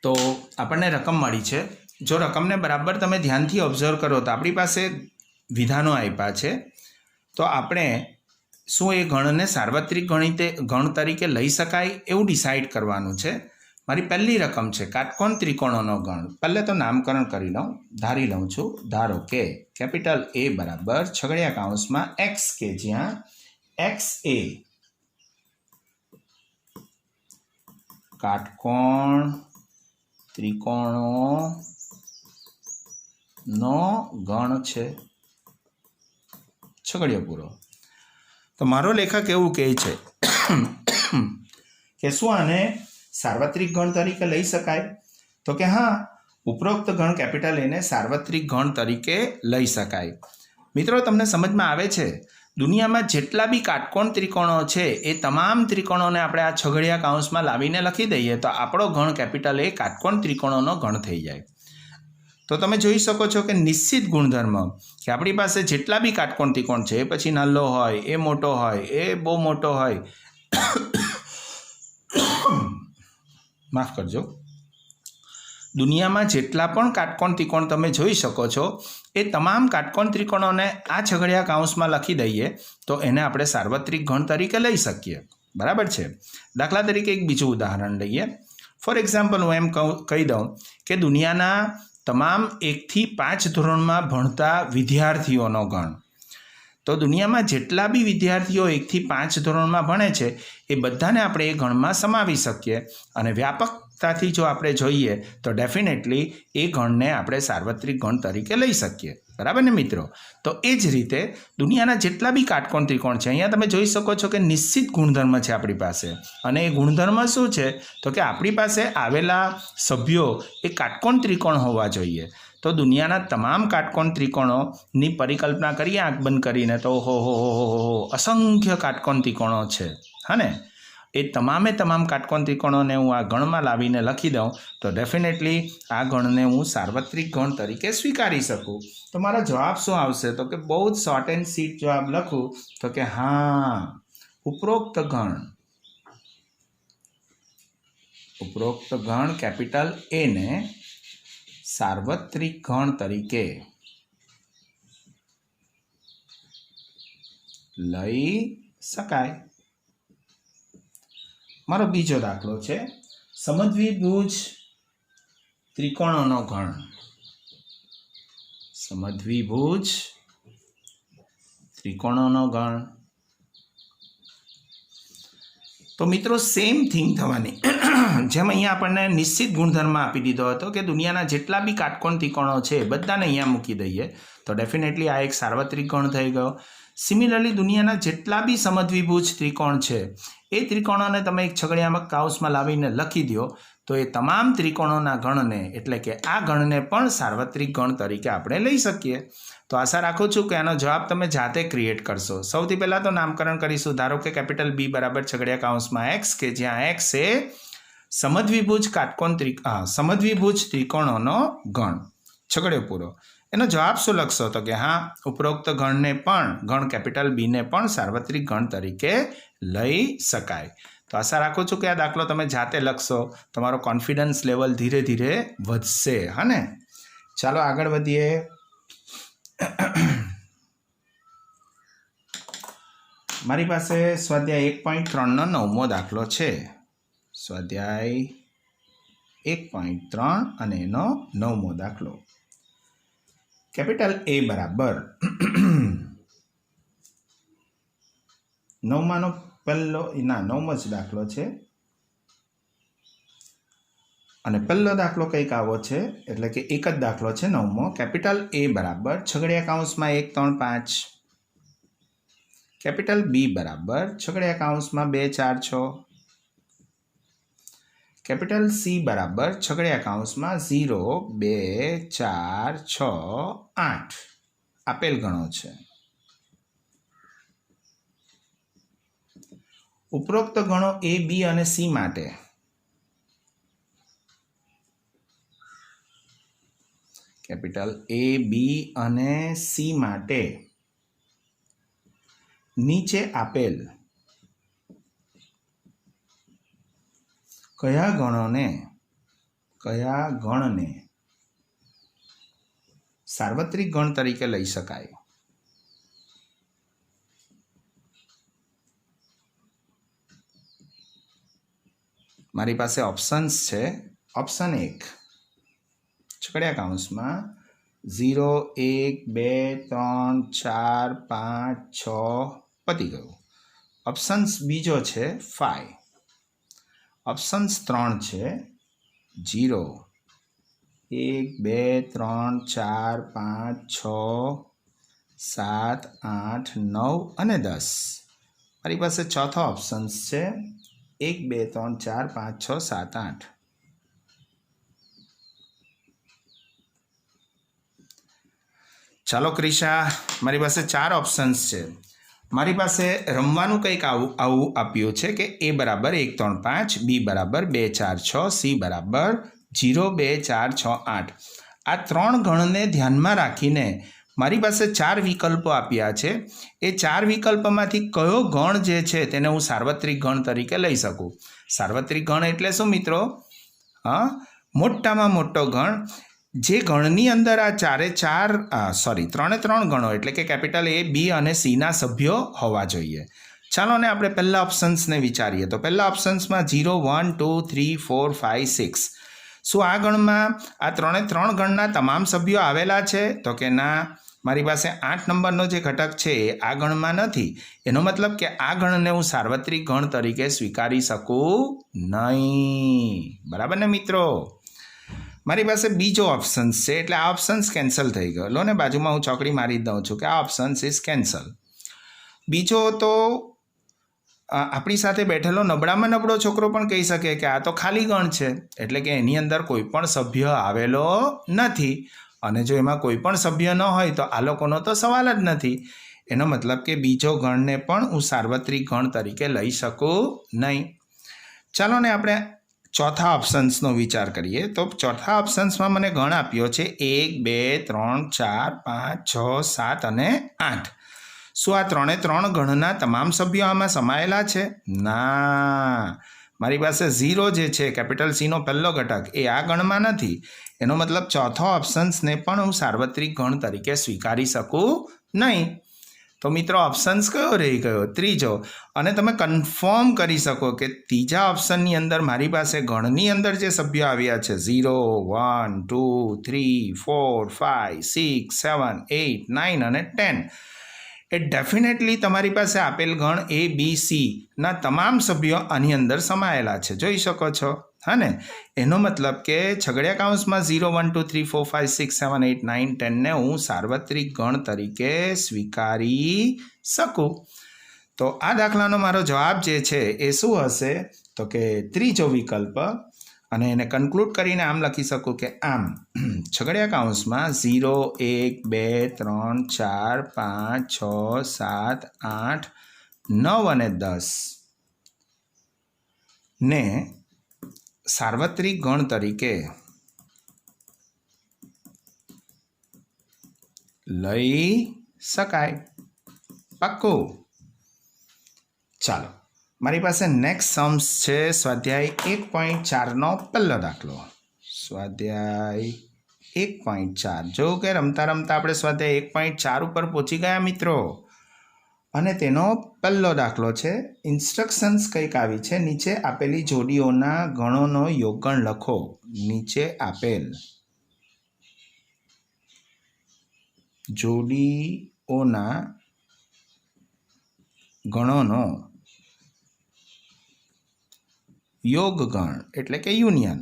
તો આપણને રકમ મળી છે. જો રકમને બરાબર તમે ધ્યાનથી ઓબ્ઝર્વ કરો તો આપણી પાસે વિધાનો આપ્યા છે. તો આપણે શું એ ગણને સાર્વત્રિક ગણ તરીકે લઈ શકાય એવું ડિસાઇડ કરવાનું છે. મારી પહેલી રકમ છે કાટકોણ ત્રિકોણોનો ગણ. પહેલે તો નામકરણ કરી લઉં, ધારી લઉં છું. ધારો કે કેપિટલ A બરાબર છગડીયા કૌંસમાં x કે જ્યાં x એ કાટકોણ ત્રિકોણોનો ગણ છે. છગડીયો પૂરો. તો મારો લેખક એવું કહે છે કે શું આને સાર્વત્રિક ગણ તરીકે લઈ શકાય? તો કે હા, ઉપરોક્ત ગણ કેપિટલ એને સાર્વત્રિક ગણ તરીકે લઈ શકાય. મિત્રો તમને સમજમાં આવે છે? દુનિયામાં જેટલા બી કાટકોણ ત્રિકોણો છે એ તમામ ત્રિકોણોને આપણે આ છગડીયા કૌંસમાં લાવીને લખી દઈએ તો આપણો ગણ કેપિટલ એ કાટકોણ ત્રિકોણોનો ગણ થઈ જાય. તો તમે જોઈ શકો છો કે નિશ્ચિત ગુણધર્મ કે આપણી પાસે જેટલા બી કાટકોણ ત્રિકોણ છે, એ પછી નાનો હોય, એ મોટો હોય, એ બહુ મોટો હોય, માફ કરજો, દુનિયામાં જેટલા પણ કાટકોણ ત્રિકોણ તમે જોઈ શકો છો એ તમામ કાટકોણ ત્રિકોણોને આ છગડીયા કૌંસમાં લખી દઈએ તો એને આપણે સાર્વત્રિક ગણ તરીકે લઈ શકીએ. બરાબર છે? દાખલા તરીકે એક બીજું ઉદાહરણ લઈએ. ફોર એક્ઝામ્પલ હું એમ કહી દઉં કે દુનિયાના તમામ 1 થી 5 ધોરણમાં ભણતા વિદ્યાર્થીઓનો ગણ. તો દુનિયામાં જેટલા બી વિદ્યાર્થીઓ 1 થી 5 ધોરણમાં ભણે છે એ બધાને આપણે એ ગણમાં સમાવી શકીએ. અને વ્યાપકતાથી જો આપણે જોઈએ તો ડેફિનેટલી એ ગણને આપણે સાર્વત્રિક ગણ તરીકે લઈ શકીએ. બરાબર ને મિત્રો? તો એ જ રીતે દુનિયાના જેટલા બી કાટકોણ ત્રિકોણ છે, અહીંયા તમે જોઈ શકો છો કે નિશ્ચિત ગુણધર્મ છે આપણી પાસે. અને એ ગુણધર્મ શું છે? તો કે આપણી પાસે આવેલા સભ્યો એ કાટકોણ ત્રિકોણ હોવા જોઈએ. તો દુનિયાના તમામ કાટકોણ ત્રિકોણોની પરિકલ્પના કરીએ આંખ બંધ કરીને તો હો અસંખ્ય કાટકોણ ત્રિકોણો છે. હા ને? એ તમામે તમામ કાટકોણ ત્રિકોણોને હું આ ગણમાં લાવીને લખી દઉં તો ડેફિનેટલી આ ગણને હું સાર્વત્રિક ગણ તરીકે સ્વીકારી શકું. તો મારો જવાબ શું આવશે? તો કે બહુ જ શોર્ટ એન્ડ સ્વીટ જવાબ લખું તો કે હા, ઉપરોક્ત ગણ કેપિટલ એ ને સાર્વત્રિક ગણ તરીકે લઈ શકાય. મારો બીજો દાખલો છે સમદ્વિભુજ ત્રિકોણોનો ગણ. સમદ્વિભુજ ત્રિકોણોનો ગણ. તો મિત્રો સેમ થિંગ થવાની. જેમ અહીંયા આપણને નિશ્ચિત ગુણધર્મ આપી દીધો હતો કે દુનિયાના જેટલા બી કાટકોણ ત્રિકોણો છે બધાને અહીંયા મૂકી દઈએ તો ડેફિનેટલી આ એક સાર્વત્રિક ગણ થઈ ગયો. સિમિલરલી દુનિયાના જેટલા બી સમદ્વિભુજ ત્રિકોણ છે એ ત્રિકોણોને તમે એક છગડીયામાં કૌંસમાં લાવીને લખી દો તો એ તમામ ત્રિકોણોના ગણને એટલે કે આ ગણને પણ સાર્વત્રિક ગણ તરીકે આપણે લઈ શકીએ. તો આશા રાખું છું કે આનો જવાબ તમે જાતે ક્રિએટ કરશો. સૌથી પહેલાં તો નામકરણ કરીશું. ધારો કે કેપિટલ બી બરાબર છગડીયા કૌંસમાં એક્સ, કે જ્યાં એક્સ એ સમદ્વિભુજ ત્રિકોણોનો ગણ. છગડીયો પૂરો. એનો જવાબ શું લખશો? તો કે હા, ઉપરોક્ત ગણને પણ, ગણ કેપિટલ બીને પણ સાર્વત્રિક ગણ તરીકે લઈ શકાય. તો આશા રાખું છું કે આ દાખલો તમે જાતે લખશો, તમારો કોન્ફિડન્સ લેવલ ધીરે ધીરે વધશે. હા ને? ચાલો આગળ વધીએ. મારી પાસે સ્વાધ્યાય 1.3નો 9મો દાખલો છે. સ્વાધ્યાય 1.3 અને એનો 9મો દાખલો. કેપિટલ એ બરાબર 9મો જ દાખલો છે અને પહેલો દાખલો કંઈક આવો છે, એટલે કે એક જ દાખલો છે 9મો. કેપિટલ એ બરાબર છગડીયા કૌંસમાં 1 3 5, કેપિટલ બી બરાબર છગડીયા કૌંસમાં 2 4 6, કેપિટલ સી બરાબર છગડીયા કૌંસમાં 0 2 4 6 8 આપેલ ગણો છે. ઉપરોક્ત ગણો એ, બી અને સી માટે કેપિટલ એ, બી અને સી માટે નીચે આપેલ કયા ગણને સાર્વત્રિક ગણ તરીકે લઈ શકાય? મારી પાસે ઓપ્શન્સ છે. ઓપ્શન 1 છગડીયા કૌંસમાં 0 1 2 3 4 5 6 પતી ગયું. ઓપ્શન્સ બીજો છે 5. ઓપ્શન્સ 3 છે 0 1 2 3 4 5 6 7 8 9 અને 10. મારી પાસે ચોથો ઓપ્શન્સ છે 1 2 3 4 5 6 7 8. ચાલો ક્રિશા, મારી પાસે 4 ઓપ્શન્સ છે. મારી પાસે રમવાનું કંઈક આવું આપ્યું છે કે એ બરાબર 1 3 5, બી બરાબર 2 4 6, સી બરાબર 0 2 4 6 8. આ 3 ગણને ધ્યાનમાં રાખીને મારી પાસે 4 વિકલ્પો આપ્યા છે. એ 4 વિકલ્પમાંથી કયો ગણ જે છે તેને હું સાર્વત્રિક ગણ તરીકે લઈ શકું? સાર્વત્રિક ગણ એટલે શું મિત્રો? મોટામાં મોટો ગણ. જે ગણની અંદર આ 3 ગણો એટલે કે કેપિટલ એ, બી અને સીના સભ્યો હોવા જોઈએ. ચાલો ને આપણે પહેલા ઓપ્શન્સને વિચારીએ. તો પહેલા ઓપ્શન્સમાં 0 1 2 3 4 5 6. શું આ ગણમાં આ 3 ગણના તમામ સભ્યો આવેલા છે? તો કે ના, મારી પાસે 8 નંબરનો જે ઘટક છે એ આ ગણમાં નથી. એનો મતલબ કે આ ગણને હું સાર્વત્રિક ગણ તરીકે સ્વીકારી શકું નહીં. બરાબર ને મિત્રો? મારી પાસે બીજો ઓપ્શન્સ છે એટલે આ ઓપ્શન્સ કેન્સલ થઈ ગયો. લો ને બાજુમાં હું ચોકડી મારી દઉં છું કે આ ઓપ્શન્સ ઇઝ કેન્સલ. બીજો તો આપણી સાથે બેઠેલો નબળામાં નબળો છોકરો પણ કહી શકે કે આ તો ખાલી ગણ છે, એટલે કે એની અંદર કોઈ પણ સભ્ય આવેલો નથી. અને જો એમાં કોઈ પણ સભ્ય ન હોય તો આ લોકોનો તો સવાલ જ નથી. એનો મતલબ કે બીજો ગણને પણ હું સાર્વત્રિક ગણ તરીકે લઈ શકું નહીં. ચાલો ને આપણે ચોથા ઓપ્શન્સનો વિચાર કરીએ. તો ચોથા ઓપ્શન્સમાં મને ગણ આપ્યો છે 1 2 3 4 5 6 7 અને 8. શું આ 3 ગણના તમામ સભ્યો આમાં સમાયેલા છે? ના, મારી પાસે 0 જે છે કેપિટલ સીનો પહેલો ઘટક એ આ ગણમાં નથી. એનો મતલબ ચોથો ઓપ્શન્સને પણ હું સાર્વત્રિક ગણ તરીકે સ્વીકારી શકું નહીં. તો મિત્રો ઓપ્શન્સ કયો રહી ગયો? ત્રીજો. અને તમે કન્ફર્મ કરી શકો કે ત્રીજા ઓપ્શનની અંદર મારી પાસે ગણની અંદર જે સભ્યો આવ્યા છે 0, 1, 2, 3, 4, 5, 6, 7, 8, 9 અને 10 એ ડેફિનેટલી તમારી પાસે આપેલ ગણ એ બી સીના તમામ સભ્યો આની અંદર સમાયેલા છે, જોઈ શકો છો. હા ને? એનો મતલબ કે છગડિયા કૌંસમાં 0, 1, 2, 3, 4, 5, 6, 7, 8, 9, 10ને હું સાર્વત્રિક ગણ તરીકે સ્વીકારી શકું. તો આ દાખલાનો મારો જવાબ જે છે એ શું હશે? તો કે ત્રીજો વિકલ્પ. અને એને કન્ક્લુડ કરીને આમ લખી શકું કે આમ છગડિયા કૌંસમાં 0, 1, 2, 3, 4, 5, 6, 7, 8, 9 અને 10 ને સાર્વત્રિક ગણ તરીકે લઈ શકાય. પાક્કું? ચાલો, મારી પાસે નેક્સ્ટ સમ્સ છે સ્વાધ્યાય 1.4નો પહેલો દાખલો. સ્વાધ્યાય 1.4. જો કે રમતા રમતા આપણે સ્વાધ્યાય 1.4 ઉપર પહોંચી ગયા મિત્રો. અને તેનો પહેલો દાખલો છે. ઇન્સ્ટ્રક્શન્સ કંઈક આવી છે. નીચે આપેલી જોડીઓના ગણોનો યોગગણ લખો. નીચે આપેલ જોડીઓના ગણોનો યોગગણ એટલે કે યુનિયન.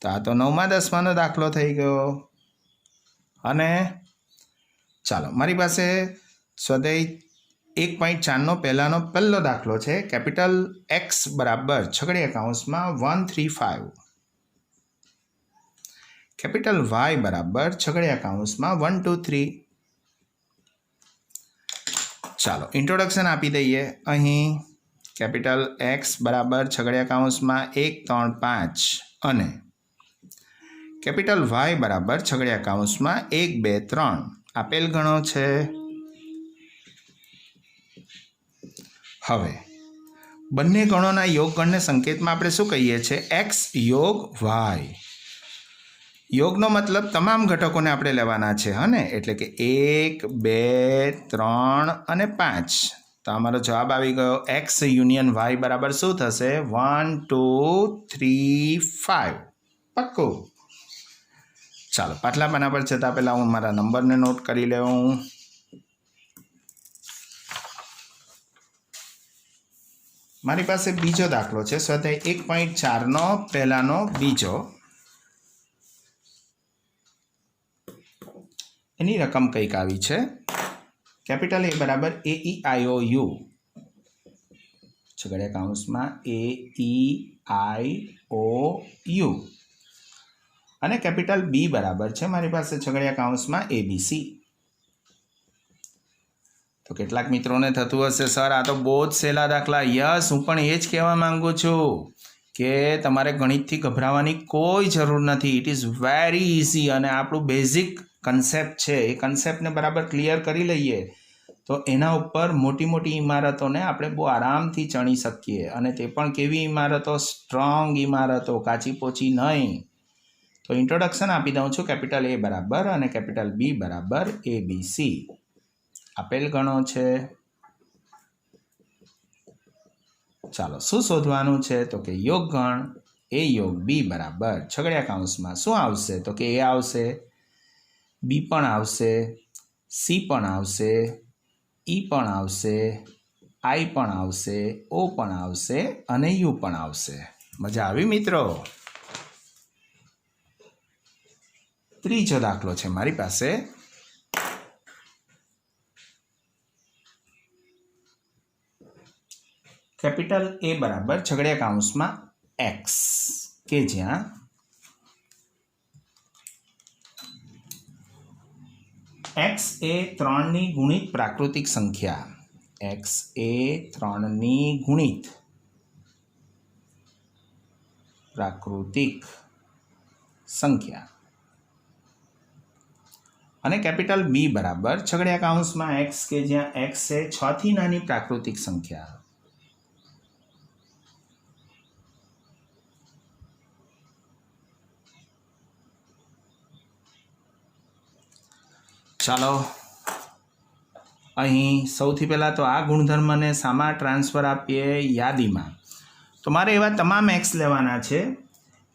તો આ તો 9મા 10માનો દાખલો થઈ ગયો. અને ચાલો, મારી પાસે સ્વાધ્યાય 1.4નો પહેલો દાખલો છે. કેપિટલ એક્સ બરાબર છગડિયા કૌંસમાં 135, કેપિટલ વાય બરાબર છગડિયા કૌંસમાં 1, 2, 3. ચાલો, ઇન્ટ્રોડક્શન આપી દઈએ. અહીં કેપિટલ એક્સ બરાબર છગડિયા કૌંસમાં 1, 3, 5 અને કેપિટલ વાય બરાબર છગડિયા કૌંસમાં 1, 2, 3 આપેલ ગણો છે. હવે બંને ગણોના યોગગણને સંકેતમાં આપણે શું કહીએ છીએ? એક્સ યોગ વાય. યોગનો મતલબ તમામ ઘટકોને આપણે લેવાના છે. હા ને? એટલે કે 1, 2, 3 અને 5. તો અમારો જવાબ આવી ગયો. એક્સ યુનિયન વાય બરાબર શું થશે? 1, 2, 3, 5. પાક્કું? ચાલો, પાછલા પાના પર જતાં પહેલાં હું મારા નંબરને નોટ કરી લઉં. મારી પાસે બીજો દાખલો છે સ્વાધ્યાય 1.4નો પહેલાનો બીજો. એની રકમ કંઈક આવી છે. કેપિટલ એ બરાબર AEIOU છગડિયા કૌંસમાં AEIOU અને કેપિટલ બી બરાબર છે મારી પાસે છગડિયા કૌંસમાં ABC. તો કેટલાક મિત્રોને થતું હશે, સર આ તો બહુ જ સહેલા દાખલા. યસ, હું પણ એ જ કહેવા માંગુ છું કે તમારે ગણિતથી ગભરાવાની કોઈ જરૂર નથી. It is very easy. અને આપણું બેઝિક કન્સેપ્ટ છે એ કન્સેપ્ટને બરાબર ક્લિયર કરી લઈએ તો એના ઉપર મોટી મોટી ઇમારતોને આપણે બહુ આરામથી ચણી શકીએ. અને તે પણ કેવી ઇમારતો? સ્ટ્રોંગ ઇમારતો, કાચી પોચી નહીં. તો ઇન્ટ્રોડક્શન આપી દઉં છું. કેપિટલ એ બરાબર અને કેપિટલ બી બરાબર ABC આપેલ ગણો છે. ચાલો, શું શોધવાનું છે? તો કે યોગગણ એ યોગ બી બરાબર છગડિયા કૌંસમાં શું આવશે? તો કે એ આવશે, બી પણ આવશે, સી પણ આવશે, ઈ પણ આવશે, આઈ પણ આવશે, ઓ પણ આવશે અને યુ પણ આવશે. મજા આવી મિત્રો? ત્રીજો દાખલો છે મારી પાસે. કેપિટલ એ બરાબર છગડિયા કૌંસમાં એક્સ કે જ્યાં એક્સ એ 3ની ગુણિત પ્રાકૃતિક સંખ્યા. એક્સ એ 3ની ગુણિત પ્રાકૃતિક સંખ્યા. અને કેપિટલ બી બરાબર છગડિયા કૌંસમાં એક્સ કે જ્યાં એક્સ એ 6થી નાની પ્રાકૃતિક સંખ્યા. ચાલો, અહીં સૌથી પહેલાં તો આ ગુણધર્મને શામાં ટ્રાન્સફર આપીએ? યાદીમાં. તો મારે એવા તમામ એક્સ લેવાના છે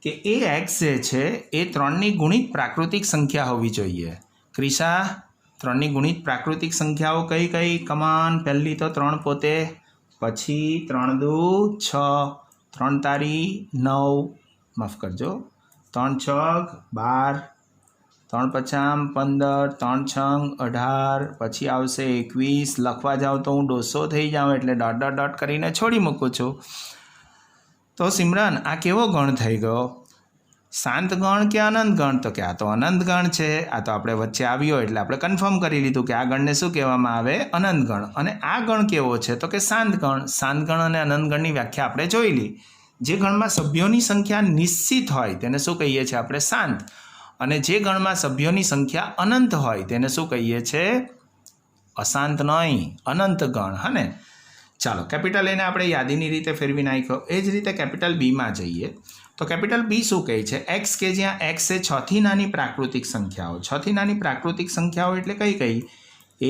કે એ એક્સ જે છે એ 3ની ગુણિત પ્રાકૃતિક સંખ્યા હોવી જોઈએ. ક્રિશા, 3ની ગુણિત પ્રાકૃતિક સંખ્યાઓ કઈ કઈ? કમાન. પહેલી તો 3 પોતે, પછી 3 દુ 6, 3 તારી 9, માફ કરજો, 3 છગ 12, 3 પચામ 15, 3 છંગ 18, પછી આવશે 21. લખવા જાઉં તો હું ડોસો થઈ જાઉં એટલે ડોટ ડોટ ડોટ કરીને છોડી મૂકું છું. તો સિમરન, આ કેવો ગણ થઈ ગયો? શાંત ગણ કે અનંત ગણ? તો કે આ તો અનંત ગણ છે. આ તો આપણે વચ્ચે આવ્યો એટલે આપણે કન્ફર્મ કરી લીધું કે આ ગણને શું કહેવામાં આવે? અનંત ગણ. અને આ ગણ કેવો છે? તો કે શાંત ગણ. શાંત ગણ અને અનંત ગણની વ્યાખ્યા આપણે જોઈ લી. જે ગણમાં સભ્યોની સંખ્યા નિશ્ચિત હોય તેને શું કહીએ છીએ આપણે? શાંત. અને જે ગણમાં સભ્યોની સંખ્યા અનંત હોય તેને શું કહીએ છીએ? અશાંત નહીં, અનંત ગણ. હા ને? ચાલો, કેપિટલ એને આપણે યાદીની રીતે ફેરવી નાખ્યો. એ જ રીતે કેપિટલ બીમાં જઈએ તો કેપિટલ બી શું કહે છે? એક્સ, કે જ્યાં એક્સ એ 6થી નાની પ્રાકૃતિક સંખ્યાઓ. 6થી નાની પ્રાકૃતિક સંખ્યાઓ એટલે કઈ કઈ?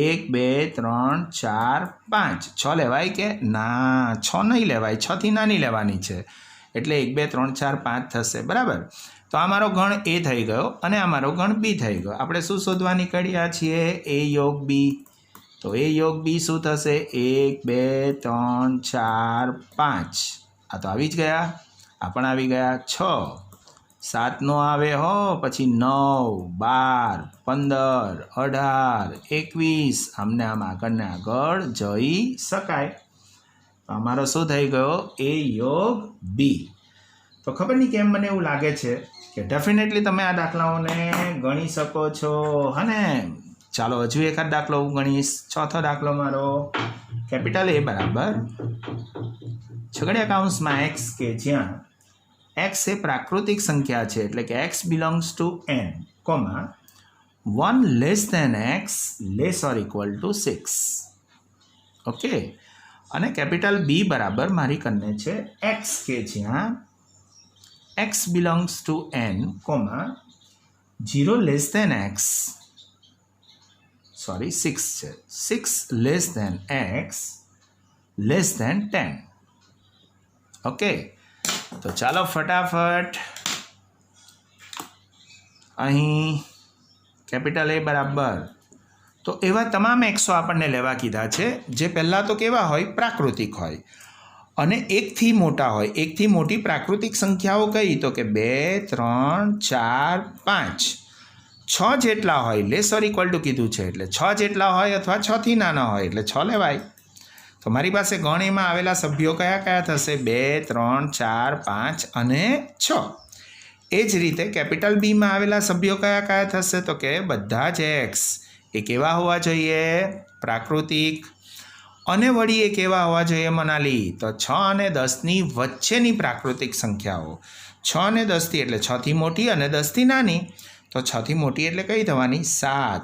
1, 2, 3, 4, 5. 6 લેવાય કે ના? 6 નહીં લેવાય, 6થી નાની લેવાની છે. એટલે 1, 2, 3, 4, 5 થશે. બરાબર? તો આ મારો ગણ એ થઈ ગયો અને આ મારો ગણ બી થઈ ગયો. આપણે શું શોધવા નીકળ્યા છીએ? એ યોગ બી. તો એ યોગ બી શું થશે? 1, 2, 3, 4, 5. આ તો આવી જ ગયા. આ પણ આવી ગયા. 6, 7 નો આવે હો, પછી 9, 12, 15, 18, 21. આમને આમ આગળ ને આગળ જઈ શકાય. તો અમારો શું થઈ ગયો? એ યોગ બી. તો ખબર નહીં કેમ મને એવું લાગે છે કે ડેફિનેટલી તમે આ દાખલાઓને ગણી શકો છો. હા ને? ચાલો હજુ એકાદ દાખલો હું ગણીશ. ચોથો દાખલો મારો કેપિટલ એ બરાબર છગડીયા કૌંસમાં એક્સ, કે જ્યાં એક્સ એ પ્રાકૃતિક સંખ્યા છે એટલે કે x belongs to n, 1 less than x less or equal to 6. Okay. અને કેપિટલ બી બરાબર મારી કન્ને છે એક્સ, કે જ્યાં x belongs to n, 0 less than x, 6 છે, 6 less than x less than 10. Okay. તો ચાલો ફટાફટ અહીં કેપિટલ એ બરાબર તો એવા તમામ એક્સો આપણને લેવા કીધા છે જે પહેલાં તો કેવા હોય? પ્રાકૃતિક હોય અને એકથી મોટા હોય. એકથી મોટી પ્રાકૃતિક સંખ્યાઓ કઈ? તો કે 2, 3, 4, 5, 6 જેટલા હોય. લેસ ઓર ઇક્વલ ટુ કીધું છે એટલે 6 જેટલા હોય અથવા 6થી નાના હોય એટલે 6 લેવાય. તો મારી પાસે ગણ એમાં આવેલા સભ્યો કયા કયા થશે? 2, 3, 4, 5 અને 6. એ જ રીતે કેપિટલ બીમાં આવેલા સભ્યો કયા કયા થશે? તો કે બધા જ એક્સ એ કેવા હોવા જોઈએ? પ્રાકૃતિક. અને વળી એ કેવા હોવા જોઈએ મનાલી? તો 6 અને 10ની વચ્ચેની પ્રાકૃતિક સંખ્યાઓ. 6 અને 10થી એટલે 6થી મોટી અને 10થી નાની. તો 6થી મોટી એટલે કઈ થવાની? 7,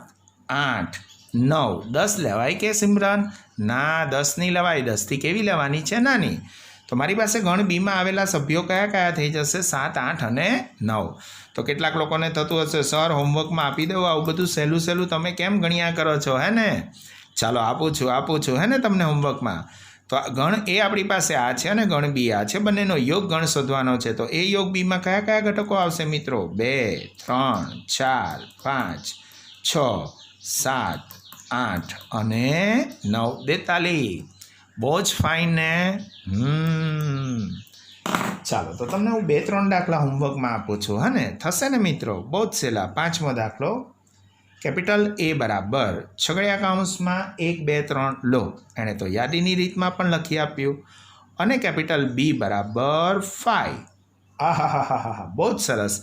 8, 9. 10 લેવાય કે સિમરન? ના, 10 નહીં લેવાય. 10થી કેવી લેવાની છે? નાની. તો મારી પાસે ગણ બીમાં આવેલા સભ્યો કયા કયા થઈ જશે? 7, 8 અને 9. તો કેટલાક લોકોને થતું હશે સર હોમવર્કમાં આપી દઉં આવું બધું સહેલું સહેલું તમે કેમ ગણ્યા કરો છો? હે ને? ચાલો આપું છું હે ને તમને હોમવર્કમાં. તો ગણ એ આપણી પાસે આ છે અને ગણ બી આ છે. બંનેનો યોગ ગણ શોધવાનો છે. તો એ યોગ બીમાં કયા કયા ઘટકો આવશે મિત્રો? 2, 3, 4, 5, 6, 7, 8 અને 9, 42. બહુ જ ફાઇન ને? ચાલો તો તમને હું 2-3 દાખલા હોમવર્કમાં આપું છું. હા ને? થશે ને મિત્રો? બહુ જ સહેલા. 5મો દાખલો કેપિટલ એ બરાબર છગડીયા કૌંસમાં 1, 2, 3 લો. એણે તો યાદીની રીતમાં પણ લખી આપ્યું. અને કેપિટલ બી બરાબર 5. આહાહાહાહા, બહુ જ સરસ.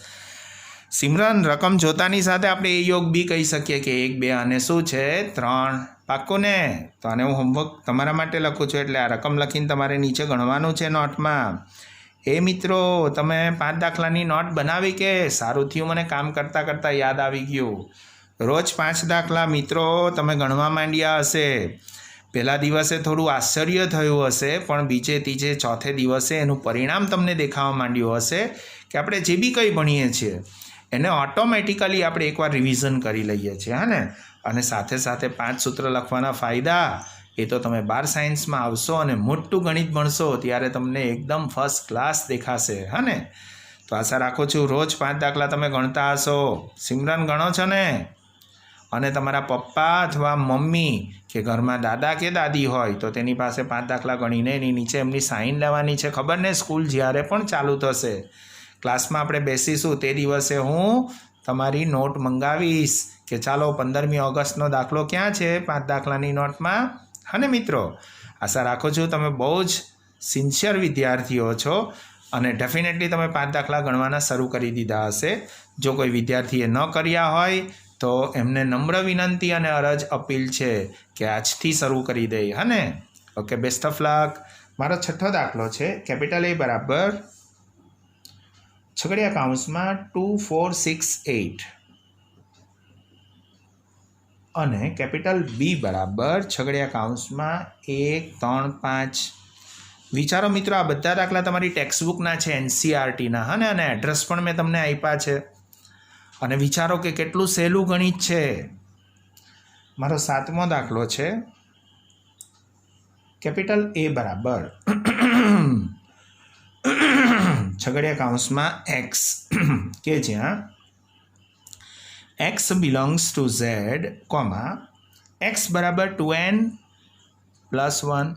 સિમરન, રકમ જોતાની સાથે આપણે એ યોગ બી કહી શકીએ કે 1, 2 અને શું છે? 3. પાક્કું ને? તો આને હું હોમવર્ક તમારા માટે લખું છું એટલે આ રકમ લખીને તમારે નીચે ગણવાનું છે નોટમાં. એ મિત્રો, તમે 5 દાખલાની નોટ બનાવી કે? સારું થયું, મને કામ કરતાં કરતાં યાદ આવી ગયું. રોજ 5 દાખલા મિત્રો તમે ગણવા માંડ્યા હશે. પહેલા દિવસે થોડું આશ્ચર્ય થયું હશે પણ બીજે ત્રીજે ચોથે દિવસે એનું પરિણામ તમને દેખાવા માંડ્યું હશે કે આપણે જે બી કંઈ ભણીએ છીએ એને ઓટોમેટિકલી આપણે એકવાર રિવિઝન કરી લઈએ છીએ. હા ને? અને સાથે સાથે 5 સૂત્ર લખવાના ફાયદા એ તો તમે 12 સાયન્સમાં આવશો અને મોટું ગણિત ભણશો ત્યારે તમને એકદમ ફર્સ્ટ ક્લાસ દેખાશે, હા ને? તો આશા રાખું છું રોજ 5 દાખલા તમે ગણતા હશો. સિમરન ગણો છો ને? અને તમારા પપ્પા અથવા મમ્મી કે ઘરમાં દાદા કે દાદી હોય તો તેની પાસે 5 દાખલા ગણીને એની નીચે એમની સાઇન લેવાની છે. ખબર ને, સ્કૂલ જ્યારે પણ ચાલુ થશે, ક્લાસમાં આપણે બેસીશું તે દિવસે હું તમારી નોટ મંગાવીશ કે ચાલો 15મી ઓગસ્ટનો દાખલો ક્યાં છે 5 દાખલાની નોટમાં, હા ને મિત્રો? આશા રાખું છું તમે બહુ જ સિન્સિયર વિદ્યાર્થીઓ છો અને ડેફિનેટલી તમે 5 દાખલા ગણવાના શરૂ કરી દીધા હશે. જો કોઈ વિદ્યાર્થીએ ન કર્યા હોય તો એમને નમ્ર વિનંતી અને અરજ અપીલ છે કે આજથી શરૂ કરી દે, હા ને? Okay, best of luck. મારો 6થો દાખલો છે કેપિટલ A બરાબર છગડીયા કૌંસમાં 2 4 6 8 અને કેપિટલ B બરાબર છગડીયા કૌંસમાં 1 3 5. વિચારો મિત્રો, આ બધા દાખલા તમારી ટેક્સ્ટબુકના છે, NCERTના, હા ને? અને એડ્રેસ પણ મેં તમને આપ્યા છે. અને વિચારો કે કેટલું સહેલું ગણિત છે. મારો 7મો દાખલો છે કેપિટલ A બરાબર છગડીયા કૌંસમાં x કે જ્યાં x belongs two z, x બરાબર 2n + 1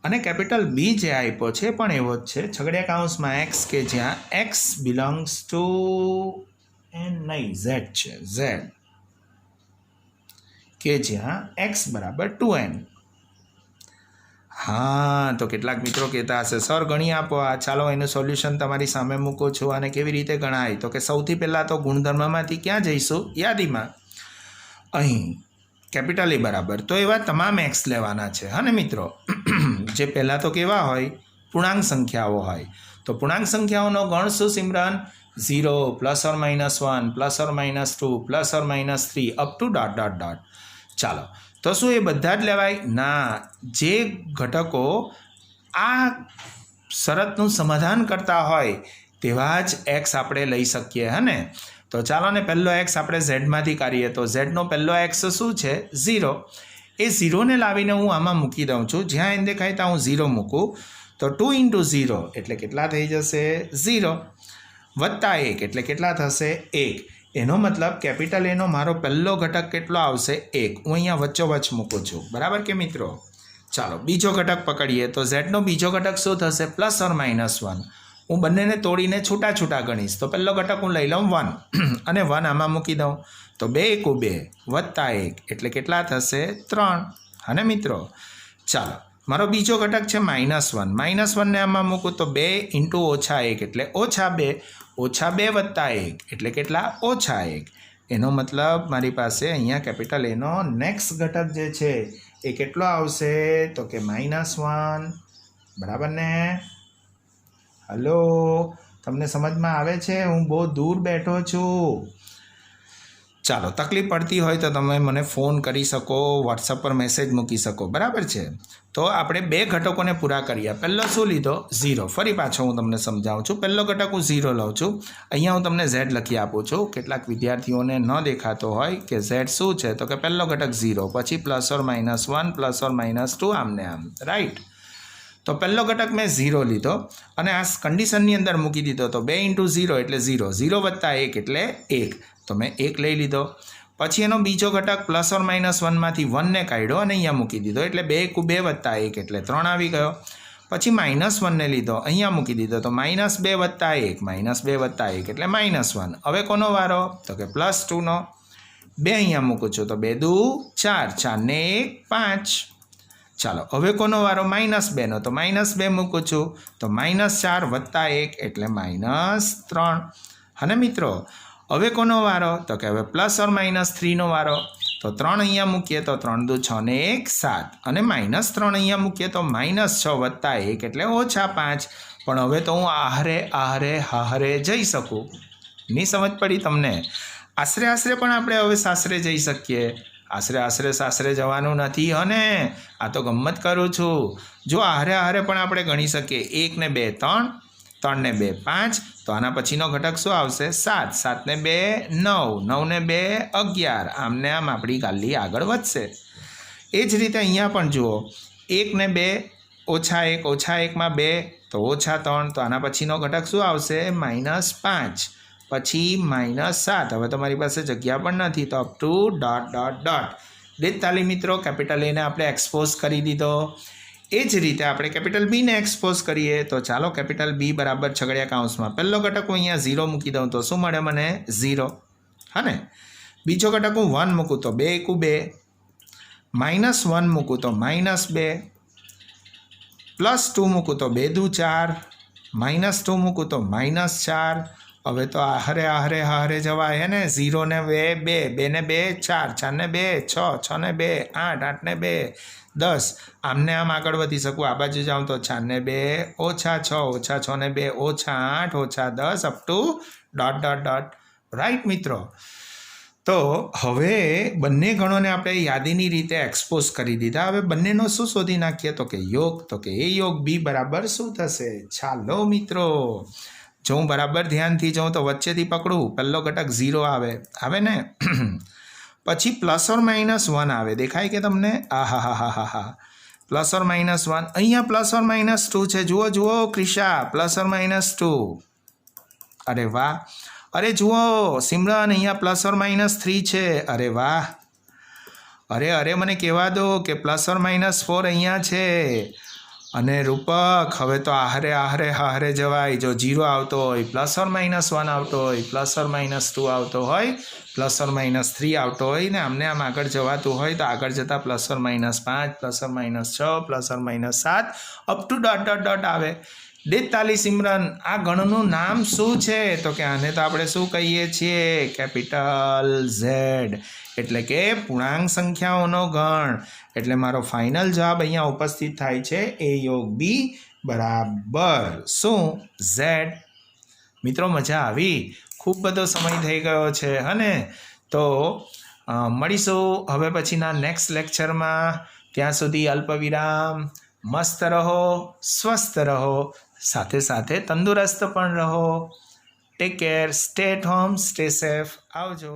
અને કેપિટલ B જે આપ્યો છે પણ એવો જ છે, છગડીયા કૌંસમાં x કે જ્યાં x બિલોંગ્સ ટુ n નહીં z છે, z કે જ્યાં x બરાબર 2n. હા, તો કેટલાક મિત્રો કહેતા હશે સર ગણી આપો આ. ચાલો એનું સોલ્યુશન તમારી સામે મૂકું છું. અને કેવી રીતે ગણાય? તો કે સૌથી પહેલાં તો ગુણધર્મમાંથી ક્યાં જઈશું? યાદીમાં. અહીં કેપિટલ A બરાબર તો એવા તમામ x લેવાના છે, હા ને મિત્રો? જે પહેલાં તો કેવા હોય? પૂર્ણાંક સંખ્યાઓ હોય. તો પૂર્ણાંક સંખ્યાઓનો ગણ શું સિમરન? 0 ±1 ±2 ±3 અપ ટુ ... ચાલો, તો શું એ બધા જ લેવાય? ના, જે ઘટકો આ શરતનું સમાધાન કરતા હોય તેવા જ x આપણે લઈ શકીએ, હા ને? તો ચાલો ને પહેલો x આપણે ઝેડમાંથી કાઢીએ. તો ઝેડનો પહેલો x શું છે? 0. એ 0ને લાવીને હું આમાં મૂકી દઉં છું. જ્યાં એને દેખાય ત્યાં હું 0 મૂકું તો 2 × 0 એટલે કેટલા થઈ જશે? 0 વત્તા 1 એટલે કેટલા થશે? 1. એનો મતલબ કેપિટલ એનો મારો પહેલો ઘટક કેટલો આવશે? 1. હું અહીંયા વચ્ચોવચ્ચ મૂકું છું, બરાબર કે મિત્રો? ચાલો બીજો ઘટક પકડીએ. તો ઝેડનો બીજો ઘટક શું થશે? +or -1. હું બંનેને તોડીને છૂટા છૂટા ગણીશ. તો પહેલો ઘટક હું લઈ લઉં 1 અને 1 આમાં મૂકી દઉં. તો 2 × 2 વત્તા 1 એટલે કેટલા થશે? 3, અને મિત્રો ચાલો મારો બીજો ઘટક છે -1. -1ને આમાં મૂકું તો 2 × -1 એટલે -2. -2 વત્તા 1 એટલે કેટલા? -1. એનો મતલબ મારી પાસે અહીંયા કેપિટલ એનો નેક્સ્ટ ઘટક જે છે એ કેટલો આવશે? તો કે -1, બરાબર ને? હલો, તમને સમજમાં આવે છે? હું બહુ દૂર બેઠો છું. ચાલો, તકલીફ પડતી હોય તો તમે મને ફોન કરી શકો, વોટ્સઅપ પર મેસેજ મૂકી શકો, બરાબર છે? તો આપણે 2 ઘટકોને પૂરા કરીએ. પહેલો શું લીધો? 0. ફરી પાછો હું તમને સમજાવું છું. પહેલો ઘટક હું 0 લઉં છું. અહીંયા હું તમને z લખી આપું છું. કેટલાક વિદ્યાર્થીઓને ન દેખાતો હોય કે z શું છે, તો કે પહેલો ઘટક 0, પછી +or -1 +or -2 આમને આમ, રાઈટ? તો પહેલો ઘટક મેં 0 લીધો અને આ કન્ડિશનની અંદર મૂકી દીધો. તો 2 × 0 એટલે 0, 0 વત્તા 1 એટલે 1. તો મેં 1 લઈ લીધો. પછી એનો બીજો ઘટક +or -1માંથી 1ને કાઢ્યો અને અહીંયા મૂકી દીધો. એટલે 2 × 2 વત્તા 1 એટલે 3 આવી ગયો. પછી -1ને લીધો, અહીંયા મૂકી દીધો. તો -2 વત્તા 1, -2 વત્તા 1 એટલે -1. હવે કોનો વારો? તો કે +2નો. 2 અહીંયા મૂકું છું. તો 2 × 2 = 4, 4 ને 1 5. ચાલો હવે કોનો વારો? -2નો. તો -2 મૂકું છું. તો -4 વત્તા 1 એટલે -3. અને મિત્રો હવે કોનો વારો? તો કે હવે +or-3નો વારો. તો 3 અહીંયા મૂકીએ તો 3 × 2 = 6 ને 1 7 અને -3 અહીંયા મૂકીએ તો -6 વત્તા 1 એટલે -5. પણ હવે તો હું આહરે જઈ શકું. નહીં સમજ પડી તમને? આશરે પણ આપણે હવે સાસરે જઈ શકીએ. આશરે સાસરે જવાનું નથી. અને આ તો ગમ્મત કરું છું. જો આહરે પણ આપણે ગણી શકીએ. 1 ને 2 3, 3 ને 2 5, તો આના પછીનો ઘટક શું આવશે? 7. 7 ને 2 9, 9 ને 2 11. આમને આમ આપણી ગાલી આગળ વધશે. એ જ રીતે અહીંયા પણ જુઓ, 1 ને 2 -1, -1 માં 2 તો -3, તો આના પછીનો ઘટક શું આવશે? -5, પછી -7. હવે તમારી પાસે જગ્યા પણ નથી, તો અપ ટુ ... તાલી મિત્રો, કેપિટલ એને આપણે એક્સપોઝ કરી દીધો. એ જ રીતે આપણે કેપિટલ બીને એક્સપોઝ કરીએ, તો ચાલો કેપિટલ બી બરાબર છગડિયા કૌંસમાં પહેલો ઘટક હું અહીંયા 0 મૂકી દઉં તો શું મળે મને? 0. હા ને? બીજો ઘટક હું 1 મૂકું તો 2 × 2, -1 મૂકું તો -2, +2 મૂકું તો 2 દુ 4, -2 મૂકું તો -4. હવે તો હારે જવાય હે ને? 0 ને 2 2 ને 2 4, 4 ને 2 6, 6 ને 2 8, 8 ને 2 10. આમને આમ આગળ વધી શકું. આ બાજુ જાઉં તો 4 ને 2 -6, -6 ને 2 -8, -10 અપ ટુ ... રાઈટ મિત્રો? તો હવે બંને ગણોને આપણે યાદીની રીતે એક્સપોઝ કરી દીધા. હવે બંનેનો શું શોધી નાખીએ? તો કે યોગ. તો કે એ યોગ બી બરાબર શું થશે? ચાલો મિત્રો, જો હું બરાબર ધ્યાનથી જાઉં તો વચ્ચેથી પકડું, પહેલો ઘટક 0 આવે ને? પછી ±1 આવે. દેખાય કે તમને? હા, +±1. અહીંયા +±2 છે. જુઓ ક્રિશા, +±2. અરે વાહ! અરે જુઓ સિમરન, અહીંયા +±3 છે. અરે વાહ! અરે મને કહેવા દો કે +±4 અહીંયા છે. અને રૂપક, હવે તો હારે જવાય. જો 0 આવતો હોય, +±1 આવતો હોય, +±2 આવતો હોય, +±3 આવતો હોય ને આમને આમ આગળ જવાતું હોય, તો આગળ જતાં +±5, +±6, +±7 અપ ટુ ... આવે. તાલી સિમરન, આ ગણનું નામ શું છે? તો કે આને તો આપણે શું કહીએ છીએ? કેપિટલ ઝેડ, એટલે કે પૂર્ણાંક સંખ્યાઓનો ગણ. એટલે મારો ફાઇનલ જવાબ અહીંયા ઉપસ્થિત થાય છે એ યોગ બી બરાબર શું? ઝેડ. મિત્રો મજા આવી? ખૂબ બધો સમય થઈ ગયો છે હને? તો મળીશું હવે પછીના નેક્સ્ટ લેક્ચરમાં. ત્યાં સુધી અલ્પવિરામ. મસ્ત રહો, સ્વસ્થ રહો, સાથે તંદુરસ્ત પણ રહો. Take care, stay at home, stay safe. આવજો.